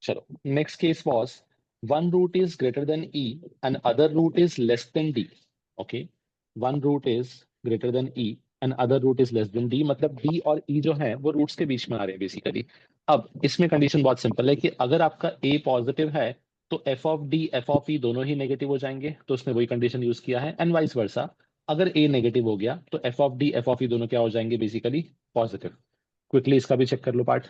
चलो। Next case was one root is greater than e and other root is less than d. Okay, one root is greater than e and other root is less than d, मतलब d और e जो है वो roots के बीच में आ रहे हैं basically. अब इसमें कंडीशन बहुत सिंपल है कि अगर आपका ए पॉजिटिव है तो F of D F of E दोनों ही नेगेटिव हो जाएंगे, तो उसने वही कंडीशन यूज किया है, एंड वाइस वर्सा। अगर ए नेगेटिव हो गया तो F of D F of E दोनों क्या हो जाएंगे बेसिकली, पॉजिटिव। क्विकली इसका भी चेक कर लो पार्ट।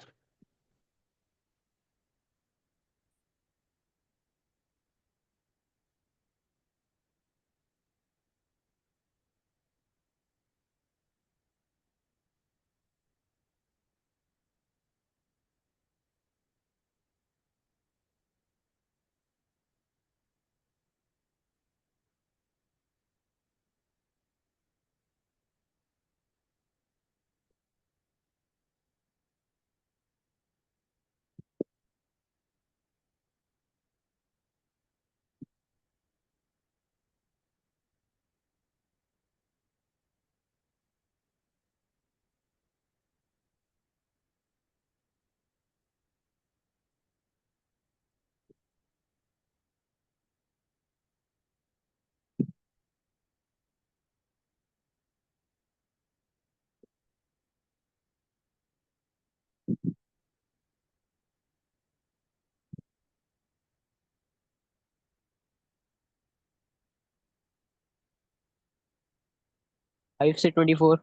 5 से 24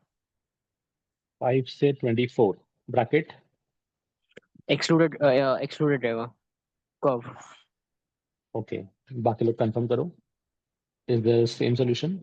5 से 24 ब्रैकेट। एक्सक्लूडेड रहेगा कब। ओके, बाकी लोग कंफर्म करो, इज द सेम सॉल्यूशन?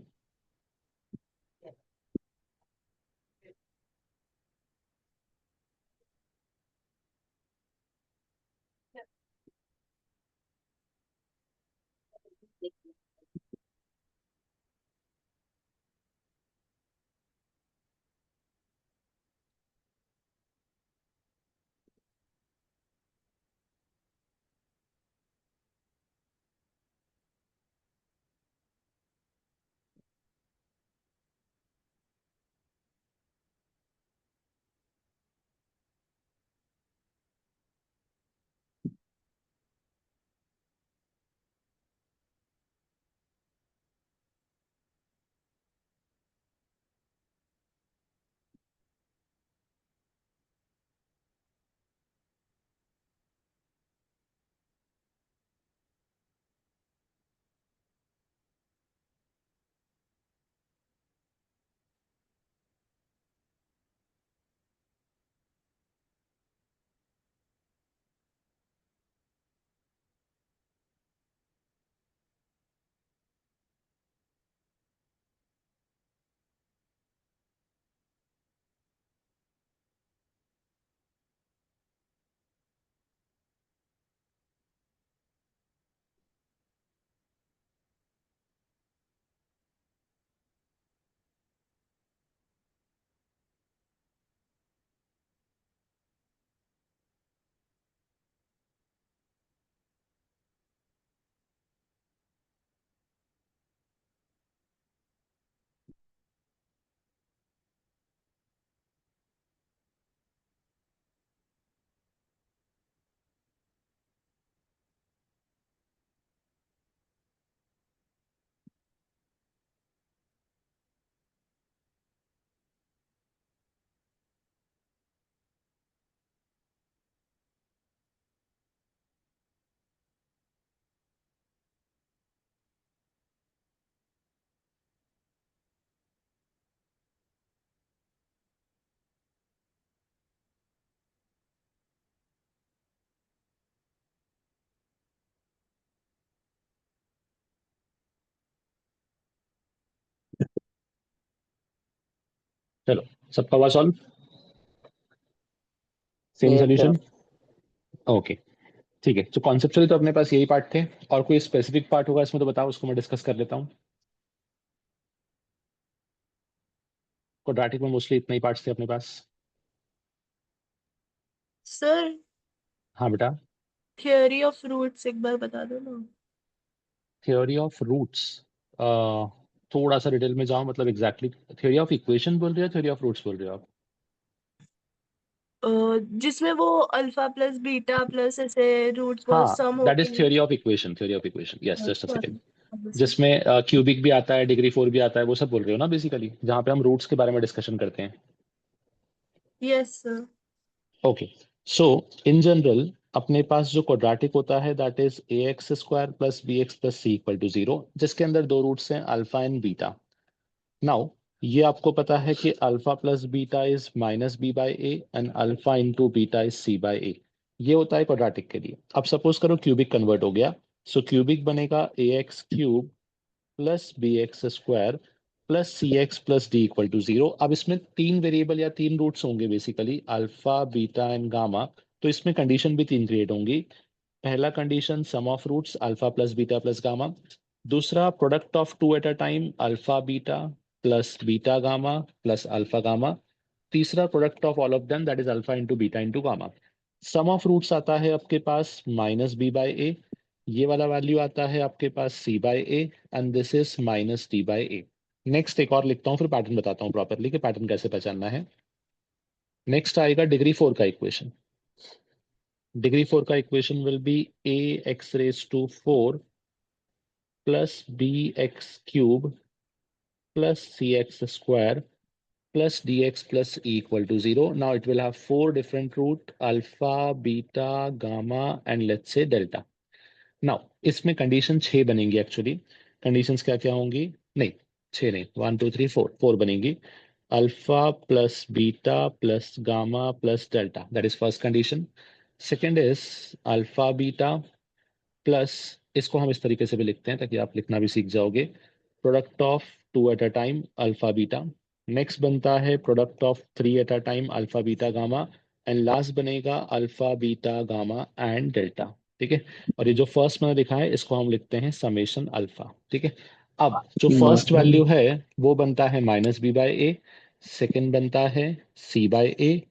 चलो, सबका हुआ solve? Same Yes, sir. Solution? Okay, ठीक है। तो कॉन्सेप्चुअली तो अपने पास यही पार्ट थे, और कोई स्पेसिफिक पार्ट होगा इसमें तो बताओ, उसको मैं डिस्कस कर लेता हूँ। क्वाड्रेटिक में मोस्टली इतना ही पार्ट्स थे अपने पास। सर हाँ बेटा। थियोरी ऑफ रूट्स एक बार बता दो ना। थ्योरी ऑफ रूट्स, थोड़ा सा डिटेल में जाओ, मतलब एग्जैक्टली थ्योरी ऑफ इक्वेशन बोल रहे हो, थ्योरी ऑफ रूट्स बोल रहे हो आप? जिसमें वो अल्फा प्लस बीटा प्लस ऐसे रूट्स बहुत हाँ, सम दैट होके। Is theory of equation, theory of equation, yes, just a second. Sorry. जिसमें क्यूबिक भी आता है, डिग्री 4 भी आता है, वो सब बोल रहे हो ना बेसिकली, जहाँ पे हम रूट्स के बारे में डिस्कशन करते हैं। Yes sir. Okay, so in general अपने पास जो क्वाड्रेटिक होता है that is a x square plus B x plus C equal to 0, जिसके अंदर दो रूट्स हैं, अल्फा एंड बीटा। नाउ ये आपको पता है कि alpha plus beta is minus B by A and alpha into beta is C by A. ये होता है क्वाड्रेटिक के लिए। अब सपोज करो क्यूबिक कन्वर्ट हो गया, सो क्यूबिक बनेगा A X cube plus B X square plus C X plus D equal to 0। अब इसमें तीन वेरिएबल या तीन रूट्स होंगे basically, alpha beta and gamma. तो इसमें कंडीशन भी तीन क्रिएट होंगी। पहला condition sum of roots alpha plus beta plus gamma. दूसरा product of two at a time alpha beta plus beta gamma plus alpha gamma. तीसरा product of all of them that is alpha into beta into gamma. Sum of roots आता है आपके पास minus B by A, ये वाला value आता है आपके पास C by A and this is minus D by A. Next एक और लिखता हूँ, फिर पैटर्न बताता हूँ प्रॉपरली कि पैटर्न कैसे पहचानना है। नेक्स्ट आएगा डिग्री 4 का इक्वेशन। डिग्री 4 का equation will be a x raise to 4 plus B x cube plus C x square plus dx plus e equal to 0. Now it will have four different root alpha, beta, gamma and let's say delta. Now इसमें condition 6 बनेंगी actually. Conditions क्या क्या होंगी? नहीं, 6 नहीं, 1 2 3 4 4 बनेंगी। Alpha plus beta plus gamma plus delta, that is first condition. Second is alpha beta plus, इसको हम इस तरीके से भी लिखते हैं ताकि आप लिखना भी सीख जाओगे, product of two at a time alpha beta. Next बनता है product of three at a time alpha beta gamma and last बनेगा alpha beta gamma and delta. ठीक है, और ये जो फर्स्ट मैंने लिखा है इसको हम लिखते हैं समेशन अल्फा। ठीक है, अब जो फर्स्ट वैल्यू है वो बनता है minus B by A, second बनता है C by A,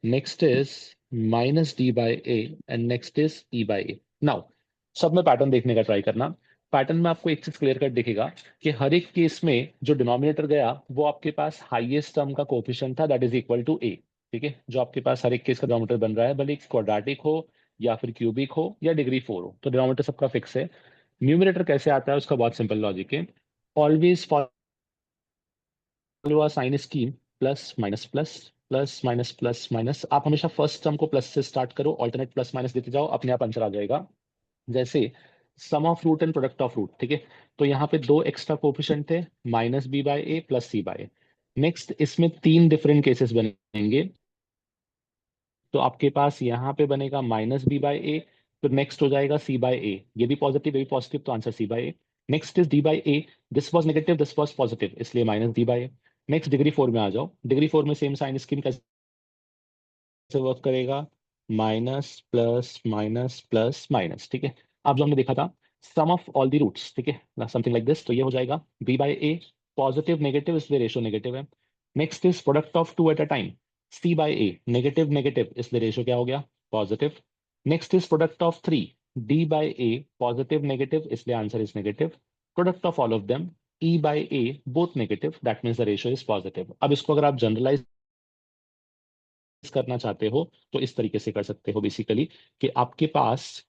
next is minus D by A and next is E by A. Now सब में पैटर्न देखने का ट्राई करना। पैटर्न में आपको एक चीज क्लियर कट दिखेगा कि हर एक केस में जो डिनोमिनेटर गया वो आपके पास हाईएस्ट टर्म का कोफिशिएंट था दैट इज इक्वल टू ए। ठीक है, जो आपके पास हर एक केस का डिनोमिनेटर बन रहा है, भले क्वाड्रेटिक हो या फिर क्यूबिक हो या डिग्री 4 हो, तो डिनोमिनेटर सबका फिक्स है। न्यूमिनेटर कैसे आता है उसका बहुत सिंपल लॉजिक है, always follow a sign scheme, plus minus plus plus minus plus minus. आप हमेशा फर्स्ट टर्म को प्लस से स्टार्ट करो, ऑल्टरनेट प्लस माइनस देते जाओ, अपने आप आंसर आ जाएगा। जैसे sum of root and product of root. ठीक है, तो यहाँ पे दो एक्स्ट्रा कोफिशिएंट थे, minus B by A plus C by A. Next इसमें तीन डिफरेंट केसेस बनेंगे, तो आपके पास यहाँ पे बनेगा माइनस बी बाई ए, फिर नेक्स्ट हो जाएगा सी बाई ए, ये भी पॉजिटिव ये भी पॉजिटिव, तो answer C by A. Next is D by A, this was negative this was positive इसलिए minus D by A. Next degree 4 में आ जाओ, डिग्री 4 में सेम साइन स्कीम कैसे वर्क करेगा, minus plus minus plus minus. ठीक है, अब जो हमने देखा था sum of all the roots, ठीक है, समथिंग लाइक दिस, तो ये हो जाएगा B by A, positive negative इसलिए रेशियो नेगेटिव है। Next is product of two at a time, C by A, negative negative इसलिए रेशियो क्या हो गया, positive. Next is product of three, D by A, positive negative इसलिए answer is negative. Product of all of them, E by A, both negative, that means the ratio is positive. अब इसको अगर आप generalise करना चाहते हो तो इस तरीके से कर सकते हो बेसिकली, कि आपके पास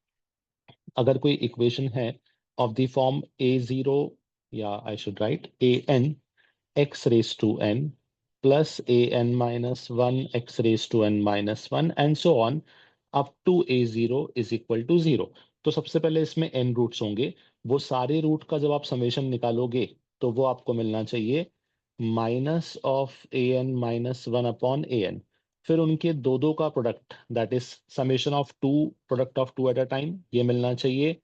अगर कोई इक्वेशन है of the form A zero, या I should write A N X raise to N plus A N minus one X raise to N minus one and so on up to A zero is equal to zero. तो सबसे पहले इसमें N roots होंगे, वो सारे root का जब आप समेशन निकालोगे तो वो आपको मिलना चाहिए minus of a N minus one upon a n. फिर उनके दो दो का product that is summation of two, product of two at a time, ये मिलना चाहिए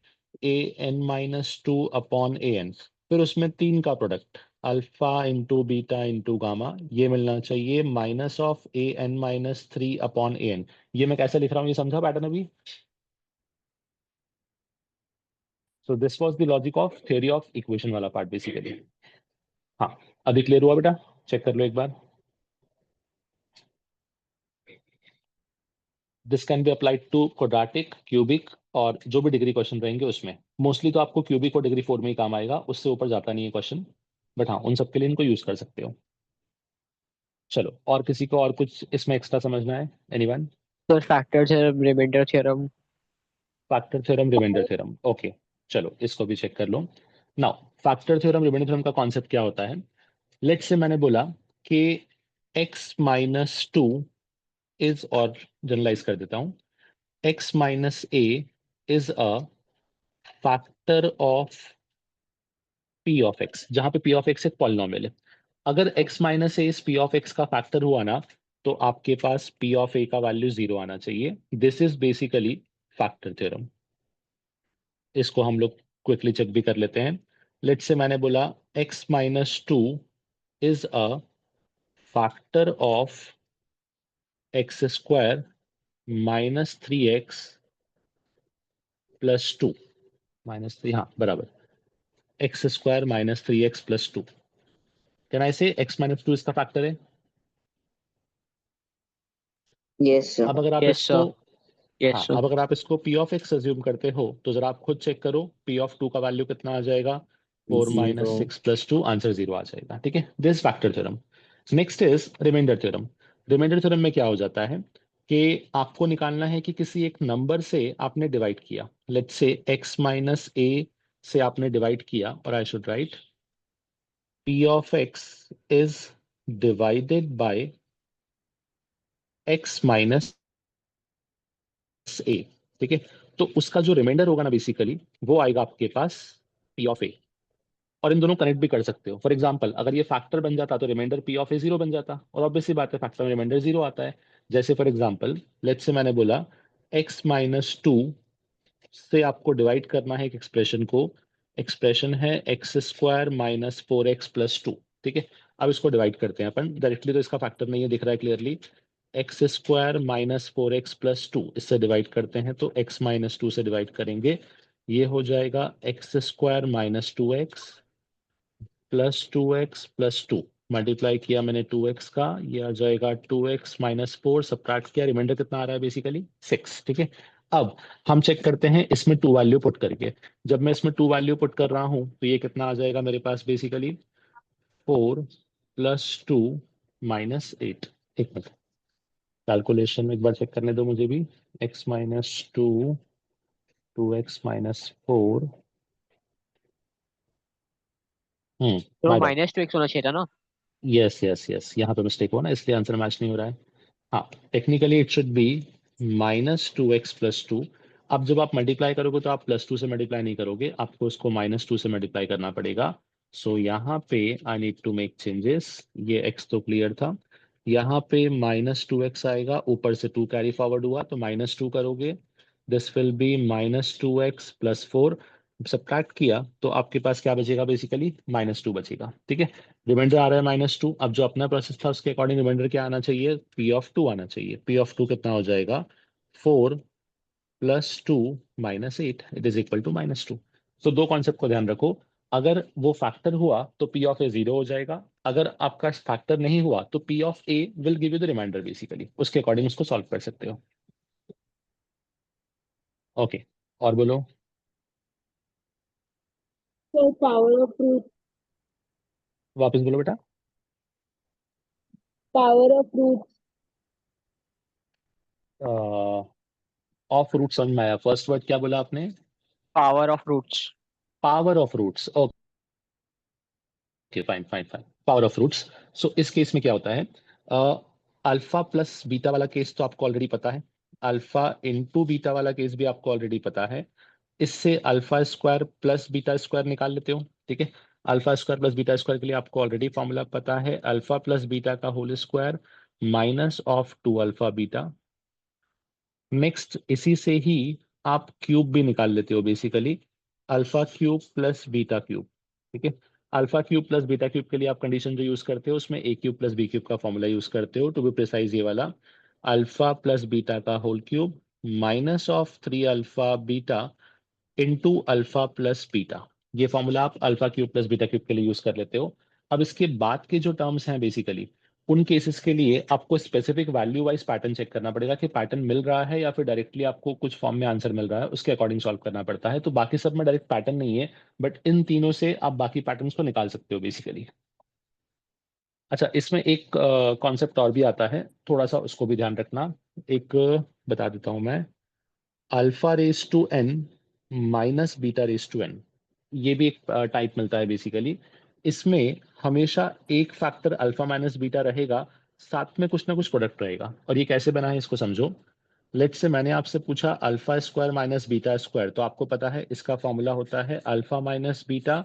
a N minus two upon a n. फिर उसमें तीन का product alpha into beta into gamma, ये मिलना चाहिए minus of a N minus 3 upon a n. ये मैं कैसे लिख रहा हूँ, ये समझा पैटर्न अभी? So this was the logic of theory of equation वाला पार्ट बेसिकली। हाँ, अभी क्लियर हुआ बेटा? चेक कर लो एक बार। This can be applied to quadratic, cubic और जो भी डिग्री क्वेश्चन रहेंगे उसमें। मोस्टली तो आपको क्यूबिक और डिग्री 4 में ही काम आएगा, उससे ऊपर जाता नहीं है क्वेश्चन, बट हाँ उन सबके लिए इनको यूज कर सकते हो। चलो, और किसी को और कुछ इसमें एक्स्ट्रा समझना है? Anyone? Sir factor theorem, remainder theorem. Factor theorem, remainder theorem, okay. चलो इसको भी चेक कर लो। Now factor theorem, remainder theorem का कॉन्सेप्ट क्या होता है? लेट्स से मैंने बोला कि x माइनस टू इज, और जनरलाइज कर देता हूं, x minus A is a factor of p of x, जहां पे p ऑफ x एक पॉलिनोमियल है। अगर x माइनस ए इस p ऑफ x का फैक्टर हुआ ना, तो आपके पास p ऑफ a का वैल्यू 0 आना चाहिए। This is basically factor theorem. इसको हम लोग क्विकली चेक भी कर लेते हैं। लेट्स से मैंने बोला x minus two is a factor of x square minus 3x plus two, minus 3, हाँ बराबर, x square minus 3x plus two. Can I से x माइनस टू इसका फैक्टर है? Yes, sir. अब अगर आप यस इसको, सर, यस हाँ सर। अब अगर आप इसको p ऑफ x अज्यूम करते हो तो जरा आप खुद चेक करो, p ऑफ टू का वैल्यू कितना आ जाएगा? 4 माइनस 0. 6 प्लस टू, आंसर 0 आ जाएगा। ठीक है, this factor theorem. Next is remainder theorem. Remainder theorem में क्या हो जाता है कि आपको निकालना है कि किसी एक नंबर से आपने डिवाइड किया। Let's say x minus a से आपने डिवाइड किया, और आई should right p of x is divided by x minus a। ठीक है, तो उसका जो रिमाइंडर होगा ना बेसिकली, वो आएगा आपके पास p ऑफ a। और इन दोनों कनेक्ट भी कर सकते हो। फॉर एग्जाम्पल, अगर ये फैक्टर बन जाता तो रिमाइंडर p ऑफ a 0 बन जाता, और ऑब्वियसली बात है फैक्टर में रिमाइंडर 0 आता है। जैसे फॉर एग्जाम्पल लेट्स से मैंने बोला x माइनस टू से आपको डिवाइड करना है एक एक्सप्रेशन को। एक्सप्रेशन है x square minus 4x plus two. ठीक है, अब इसको डिवाइड करते हैं अपन डायरेक्टली, तो इसका फैक्टर नहीं है, दिख रहा है clearly. X square minus 4x plus two, इससे डिवाइड करते हैं तो x माइनस टू से डिवाइड करेंगे, ये हो जाएगा x square minus 2x plus 2x plus two. Multiply किया मैंने 2x का, ये आ जाएगा 2x माइनस 4, सब्ट्रैक्ट किया, रिमाइंडर कितना आ रहा है बेसिकली 6। ठीक है, अब हम चेक करते हैं इसमें टू वैल्यू पुट करके। जब मैं इसमें टू वैल्यू पुट कर रहा हूं तो ये कितना आ जाएगा मेरे पास बेसिकली 4 प्लस टू माइनस 8। एक मिनट, कैलकुलेशन में एक बार चेक करने दो मुझे भी। x minus to, 2x minus 4, तो माय बैड, माइनस 2x होना चाहिए था ना। यस यस यस, यहाँ पे मिस्टेक हुआ ना, इसलिए आंसर मैच नहीं हो रहा है। हाँ, technically it should be minus 2x plus two. अब जब आप मल्टीप्लाई करोगे तो आप प्लस टू से मल्टीप्लाई नहीं करोगे, आपको उसको माइनस टू से मल्टीप्लाई करना पड़ेगा। सो यहाँ पे I need to make changes. ये x तो क्लियर था, यहाँ पे माइनस 2x आएगा, ऊपर से 2 कैरी फॉरवर्ड हुआ तो माइनस 2 करोगे, this will be minus 2x plus 4। Subtract किया तो आपके पास क्या बचेगा बेसिकली, माइनस 2 बचेगा। ठीक है, रिमाइंडर आ रहा है माइनस 2। अब जो अपना प्रोसेस था उसके अकॉर्डिंग रिमाइंडर क्या आना चाहिए, p ऑफ 2 आना चाहिए। p ऑफ 2 कितना हो जाएगा, 4 plus two minus 8, it is equal to minus 2। तो दो कॉन्सेप्ट को ध्यान रखो, अगर वो फैक्टर हुआ तो p ऑफ a 0 हो जाएगा, अगर आपका फैक्टर नहीं हुआ तो p of a will give you the remainder basically, उसके अकॉर्डिंग उसको सॉल्व कर सकते हो। ओके, और बोलो। So power of roots, वापस बोलो बेटा। power of roots, of root समझ में आया, फर्स्ट वर्ड क्या बोला आपने? Power of roots. Power of roots, okay fine fine fine, power of roots. So इस केस में क्या होता है, अल्फा प्लस बीटा वाला केस तो आपको ऑलरेडी पता है, अल्फा इंटू बीटा वाला केस भी आपको ऑलरेडी पता है। इससे alpha square plus beta square निकाल लेते हो। ठीक है, alpha square plus beta square के लिए आपको ऑलरेडी फॉर्मूला पता है, अल्फा प्लस बीटा का whole square minus of 2 alpha beta. Next इसी से ही आप क्यूब भी निकाल लेते हो basically, alpha cube plus beta cube. ठीक है, alpha cube plus beta cube के लिए आप कंडीशन जो यूज करते हो उसमें a cube plus b cube का फॉर्मूला यूज करते हो, टू बी प्रिसाइज ये वाला, अल्फा प्लस बीटा का whole cube minus of 3 alpha beta into alpha plus beta. ये फॉर्मूला आप alpha cube plus beta cube के लिए यूज कर लेते हो। अब इसके बाद के जो टर्म्स हैं बेसिकली उन केसेस के लिए आपको specific value wise pattern check करना पड़ेगा कि पैटर्न मिल रहा है या फिर डायरेक्टली आपको कुछ फॉर्म में आंसर मिल रहा है, उसके अकॉर्डिंग सॉल्व करना पड़ता है। तो बाकी सब में डायरेक्ट पैटर्न नहीं है, बट इन तीनों से आप बाकी पैटर्न्स को निकाल सकते हो बेसिकली। अच्छा, इसमें एक कॉन्सेप्ट और भी आता है, थोड़ा सा उसको भी ध्यान रखना। एक बता देता हूं मैं, alpha raise to N minus beta raise to n, ये भी एक टाइप मिलता है बेसिकली। इसमें हमेशा एक फैक्टर अल्फा माइनस बीटा रहेगा, साथ में कुछ ना कुछ प्रोडक्ट रहेगा। और ये कैसे बना है इसको समझो। लेट्स से मैंने आपसे पूछा alpha square minus beta square, तो आपको पता है इसका फॉर्मूला होता है alpha minus beta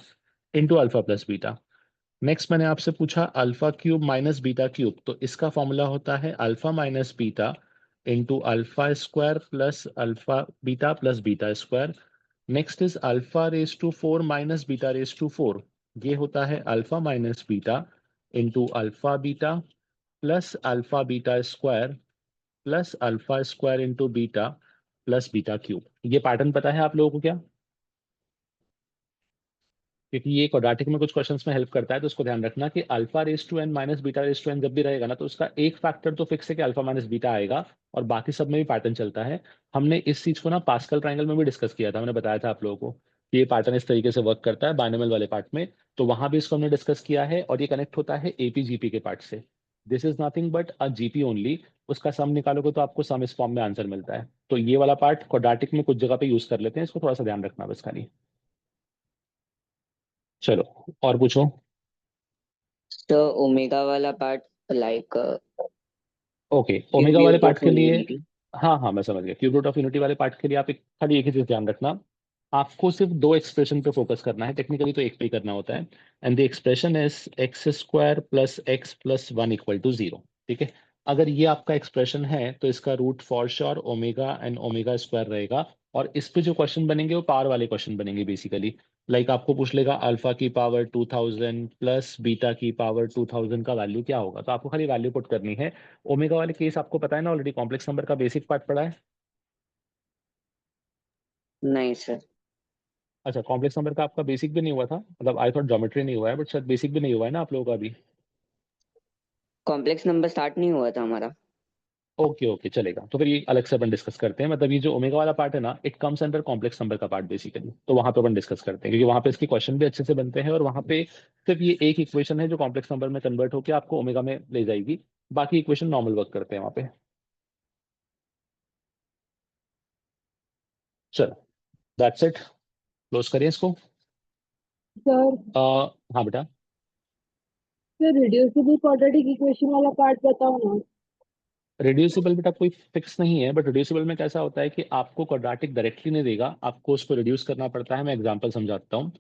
into alpha plus beta. Next मैंने आपसे पूछा alpha cube minus beta cube, तो इसका फॉर्मूला होता है alpha minus beta into alpha square plus beta square. Next is alpha raise to 4 minus beta raise to 4, ये होता है alpha minus beta into alpha beta plus alpha beta square plus alpha square into beta plus beta cube. ये pattern पता है आप लोगों को क्या? क्योंकि ये क्वाड्रेटिक में कुछ क्वेश्चंस में हेल्प करता है, तो उसको ध्यान रखना कि alpha raise to N minus beta raise to n जब भी रहेगा ना, तो उसका एक फैक्टर तो फिक्स है कि अल्फा माइनस बीटा आएगा, और बाकी सब में भी पैटर्न चलता है। हमने इस चीज को ना पास्कल ट्रायंगल में भी डिस्कस किया था, मैंने बताया था आप लोगों को कि ये पैटर्न इस तरीके से वर्क करता है बाइनोमियल वाले पार्ट में, तो वहां भी इसको हमने डिस्कस किया है। और ये कनेक्ट होता है एपीजीपी के पार्ट से। This is nothing but a GP only. उसका सम निकालोगे तो आपको सम इस फॉर्म में आंसर मिलता है। तो ये वाला पार्ट क्वाड्रेटिक में कुछ जगह पे यूज कर लेते हैं, इसको थोड़ा सा ध्यान रखना बस खाली। चलो और पूछो। तो ओमेगा वाला part like okay, cube omega वाले रूट पार्ट ऑफ के लिए, यूनिटी। हाँ हाँ मैं समझ गया। क्यूब रूट ऑफ यूनिटी वाले पार्ट के लिए आप खाली एक ही चीज ध्यान रखना, आपको सिर्फ दो एक्सप्रेशन पे फोकस करना है, टेक्निकली तो एक पे ही करना होता है। And the expression is x square plus x plus one equal to zero. ठीक है, अगर ये आपका एक्सप्रेशन है तो इसका root for sure omega and omega square रहेगा। और इस पे जो क्वेश्चन बनेंगे वो पावर वाले क्वेश्चन बनेंगे बेसिकली। लाइक आपको पूछ लेगा अल्फा की पावर 2000 प्लस बीटा की पावर 2000 का वैल्यू क्या होगा, तो आपको खाली वैल्यू पुट करनी है। ओमेगा वाले केस आपको पता है ना ऑलरेडी, कॉम्प्लेक्स नंबर का बेसिक पार्ट पढ़ा है। नहीं सर, अच्छा, कॉम्प्लेक्स नंबर का आपका बेसिक भी नहीं हुआ था, मतलब आई थॉट ज्योमेट्री नहीं हुआ है, बट शायद बेसिक भी नहीं हुआ है ना आप लोगों का अभी। कॉम्प्लेक्स नंबर स्टार्ट नहीं हुआ था हमारा। ओके ओके, चलेगा, तो फिर ये अलग से अपन डिस्कस करते हैं। मतलब ये जो ओमेगा वाला पार्ट है ना, it comes under complex number का पार्ट बेसिकली, तो वहां पे अपन डिस्कस करते हैं, क्योंकि वहां पे इसके क्वेश्चन भी अच्छे से बनते हैं। और वहां पे सिर्फ ये एक इक्वेशन है जो कॉम्प्लेक्स नंबर में कन्वर्ट होकर आपको ओमेगा में ले जाएगी, बाकी इक्वेशन नॉर्मल वर्क करते हैं वहां पे। चलो, दैट्स इट, क्लोज करिए इसको। सर हाँ बेटा। सर रिड्यूसिबल क्वाड्रेटिक इक्वेशन वाला पार्ट बताओ ना। रिड्यूसिबल बेटा कोई फिक्स नहीं है, बट रिड्यूसिबल में कैसा होता है कि आपको क्वाड्रेटिक डायरेक्टली नहीं देगा, आपको उसको रिड्यूस करना पड़ता है। मैं एग्जांपल समझाता हूँ।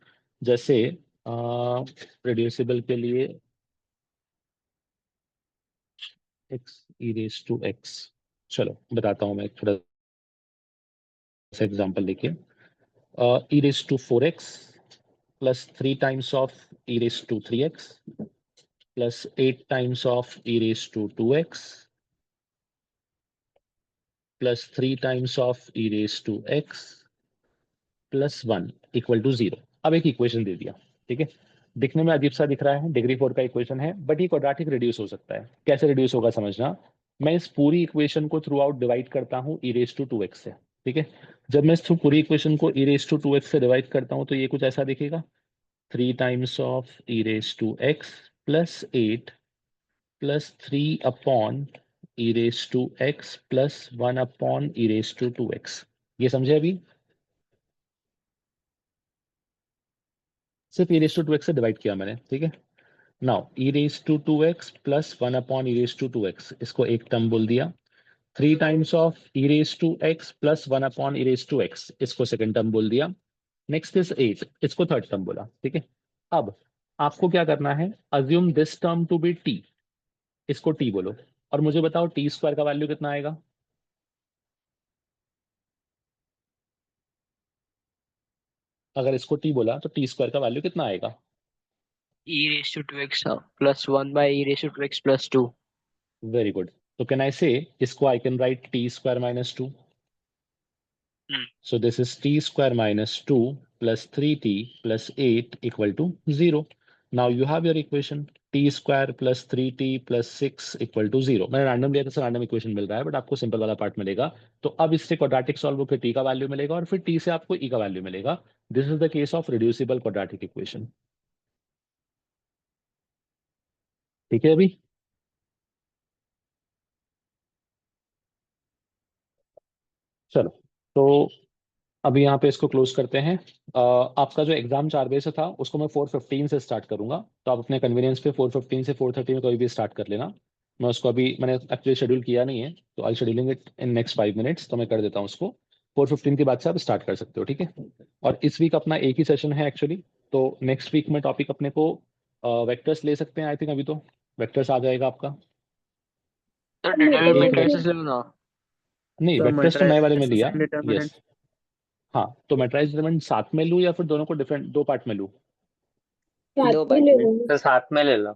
जैसे रिड्यूसिबल के लिए X E raise to X, चलो बताता हूँ मैं एक थोड़ा सा एग्जांपल लेके। E raise to 4x plus 3 times of E raise to 3x plus 8 times of E raise to 2x plus 3 times of E raise to x plus one equal to zero. अब एक equation दे दिया, ठीक है, दिखने में अजीब सा दिख रहा है, डिग्री 4 का इक्वेशन है, बट ये क्वाड्रेटिक रिड्यूस हो सकता है। कैसे रिड्यूस होगा समझना। मैं इस पूरी इक्वेशन को थ्रू आउट डिवाइड करता हूँ ई रेस टू 2x से। ठीक है, जब मैं इस पूरी इक्वेशन को ई रेस टू 2x से डिवाइड करता हूँ तो ये कुछ ऐसा दिखेगा, 3 times of E raise to x plus 8 plus 3 upon e raise to x plus 1 upon e raise to 2x। ये समझे अभी? सिर्फ ई रेस टू 2x से डिवाइड किया मैंने, ठीक है। Now e raise to 2x plus 1 upon e raise to 2x, इसको एक टर्म बोल दिया। 3 times of E raise to x plus 1 upon e raise to x, इसको सेकंड टर्म बोल दिया। नेक्स्ट इज 8, इसको थर्ड टर्म बोला, ठीक है। अब आपको क्या करना है, assume this term to be t, इसको टी बोलो, और मुझे बताओ टी स्क्वायर का वैल्यू कितना आएगा। अगर इसको टी बोला तो टी स्क्वायर का वैल्यू कितना आएगा? e raised to 2x plus 1 by e raised to 2x plus 2. Very good. तो कैन आई से इसको I can write T square minus 2. So this is t square minus 2 plus 3t plus 8 equal to 0. Now you have your equation t square plus 3t plus 6 equal to 0. मैंने random लिया था, random equation मिल रहा है, but आपको simple वाला part मिलेगा. तो अब इससे क्वाड्रेटिक सॉल्व होकर t का वैल्यू मिलेगा और फिर t से आपको e का वैल्यू मिलेगा. This is the case of reducible quadratic equation. ठीक है. अभी चलो, तो अभी यहाँ पे इसको क्लोज करते हैं. आपका जो एग्जाम 4 बजे से था उसको मैं 4:15 से स्टार्ट करूंगा, तो आप अपने कन्वीनियंस पे 4:15 से 4:30 में कोई भी स्टार्ट कर लेना. मैं उसको अभी मैंने एक्चुअली शेड्यूल किया नहीं है, तो I scheduling it in next 5 minutes, तो मैं कर देता हूँ उसको. 4:15 के बाद से आप स्टार्ट कर सकते हो. ठीक है. और इस वीक अपना एक ही सेशन है एक्चुअली, तो नेक्स्ट वीक में टॉपिक अपने को वेक्टर्स ले सकते हैं. आई थिंक अभी तो वेक्टर्स आ जाएगा आपका. तो एक मिनट. मैट्रिसेस ले लो ना. नहीं, तो वेक्टर्स तो नए वाले में matrices लिया. and determinants. यस. हाँ, तो मैट्राइज डिटरमिनेंट साथ में लूँ या फिर दोनों को डिफरेंट दो पार्ट में लूँ? साथ दो में पार्ट ले में. लो. तो साथ में ले लो.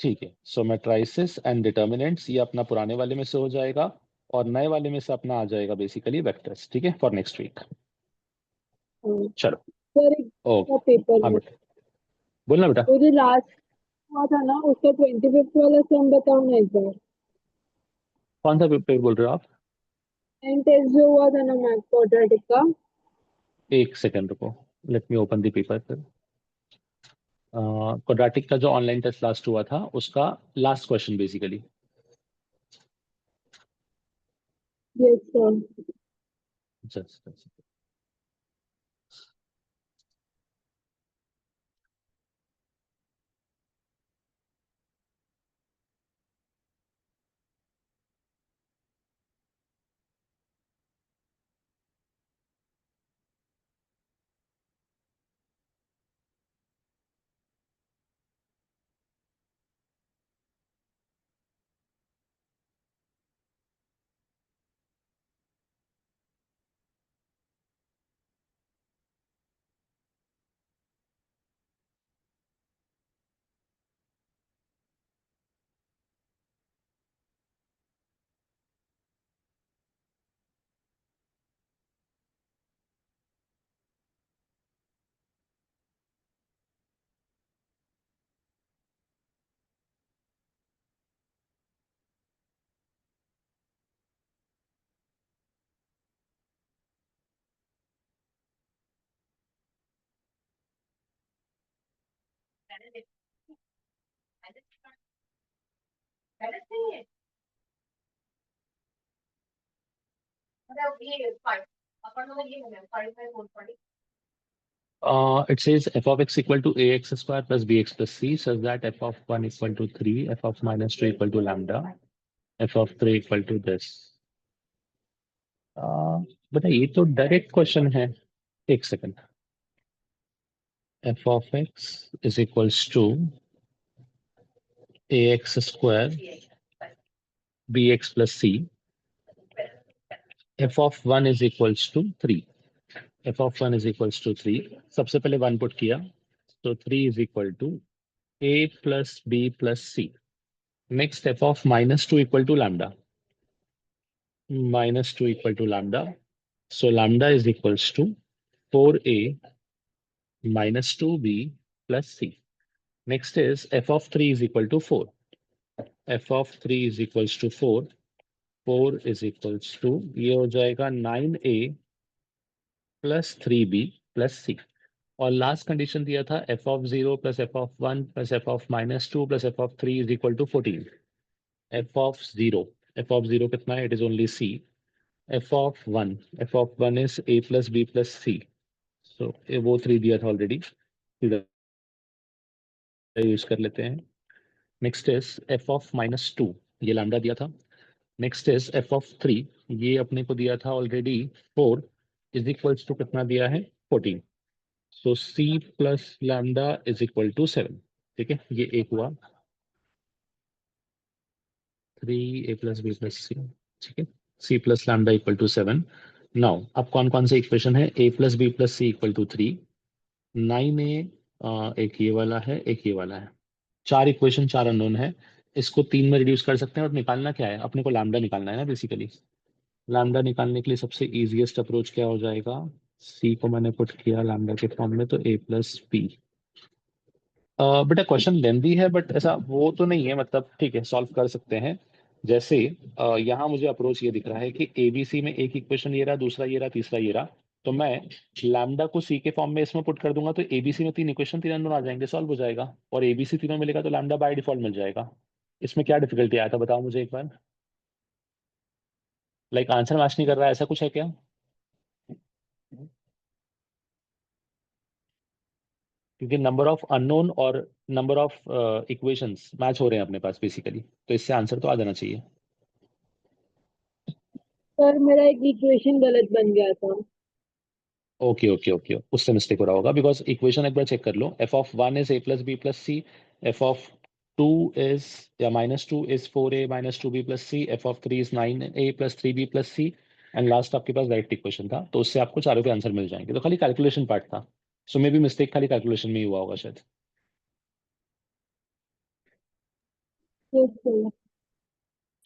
ठीक है. सो मैट्राइसिस एंड डिटर्मिनेंट्स ये अपना पुराने वाले में से हो जाएगा और नए वाले में से अपना आ जाएगा बेसिकली वेक्टर्स. ठीक है, फॉर नेक्स्ट वीक. हाँ. चलो. सर एक ओके. पेपर हाँ में बेटा, बोलना बेटा. वो जो लास्ट हुआ था ना उसका 25th वाला सम बताओ ना एक बार. कौन सा पेपर बोल रहे हो आप? एंड टेस्ट जो हुआ था ना मैथ क्वाड्रेटिक का. एक सेकेंड रुको, let me open the paper. फिर क्वाड्रेटिक का जो ऑनलाइन टेस्ट लास्ट हुआ था उसका last question basically. Yes sir. Just it says f of x equal to ax square plus bx plus c such that f of 1 equal to 3, f of minus 2 equal to lambda, f of 3 equal to this. बेटा ये तो direct question है. एक second. f of x is equals to ax square bx plus c. f of 1 is equals to 3. f of 1 is equals to 3. सबसे पहले 1 put किया, तो 3 is equal to a plus b plus c. Next, f of minus 2 equal to lambda. Minus 2 equal to lambda. So lambda is equals to 4a minus 2b plus c. Next is f of 3 is equal to 4. f of 3 is equals to 4. 4 is equals to ये हो जाएगा 9a plus 3b plus c. और last condition दिया था f of 0 plus f of 1 plus f of minus 2 plus f of 3 is equal to 14. f of 0 कितना है? It is only c. f of 1 is a plus b plus c. So वो 3 दिया था already, use कर लेते हैं. Next is f of minus 2, ये lambda दिया था. नेक्स्ट इज f of 3, ये अपने को दिया था ऑलरेडी 4 इज इक्वल्स टू कितना दिया है? 14. So c plus lambda is equal to 7. ठीक है, ये एक हुआ. 3a plus b plus c. ठीक है, c plus lambda equal to 7. Now अब कौन कौन से इक्वेशन है? a plus b plus c equal to 3, 9a एक ये वाला है, एक ये वाला है। 4 इक्वेशन, 4 अननोन है। इसको 3 में रिड्यूस कर सकते हैं और निकालना क्या है, अपने को लैम्डा निकालना है ना बेसिकली। लैम्डा निकालने के लिए सबसे इजीएस्ट अप्रोच क्या हो जाएगा, सी को मैंने पुट किया लैम्डा के फॉर्म में, तो ए प्लस पी। बेटा क्वेश्चन लेंदी है बट ऐसा वो तो नहीं है, मतलब ठीक है सॉल्व कर सकते हैं। जैसे यहाँ मुझे अप्रोच ये दिख रहा है कि एबीसी में एक इक्वेशन ये रहा, दूसरा ये रहा, तीसरा ये रहा, तो मैं लैम्डा को सी के फॉर्म में इसमें पुट कर दूंगा, तो एबीसी में 3 इक्वेशन 3 अननोन आ जाएंगे, सॉल्व हो जाएगा। और एबीसी तीनों मिलेगा तो लैम्डा बाय डिफॉल्ट मिल जाएगा। इसमें क्या डिफिकल्टी आया था बताओ मुझे एक बार। लाइक आंसर मैच नहीं कर रहा है, ऐसा कुछ है क्या? क्योंकि नंबर ऑफ अननोन और नंबर ऑफ इक्वेशंस मैच हो रहे हैं अपने पास बेसिकली, तो इससे आंसर तो आ जाना चाहिए। सर मेरा एक इक्वेशन गलत बन गया था। ओके ओके ओके, उससे मिस्टेक हो रहा होगा, बिकॉज इक्वेशन एक बार चेक कर लो। F of 1 is A plus B plus C, F of 2 is या -2 is 4a minus 2b plus C, F of 3 is 9a plus 3b plus C, and last आपके पास डायरेक्ट इक्वेशन था, तो उससे आपको चारों के आंसर मिल जाएंगे। तो खाली कैलकुलेशन पार्ट था, सो मे बी मिस्टेक खाली कैलकुलेशन में ही हुआ होगा शायद। Yes sir.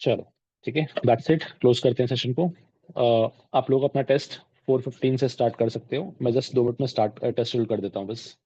चलो ठीक है, दैट्स इट, क्लोज करते हैं सेशन को। आप लोग अपना टेस्ट 4:15 से स्टार्ट कर सकते हो। मैं जस्ट 2 मिनट में स्टार्ट टेस्ट शुरू कर देता हूँ बस।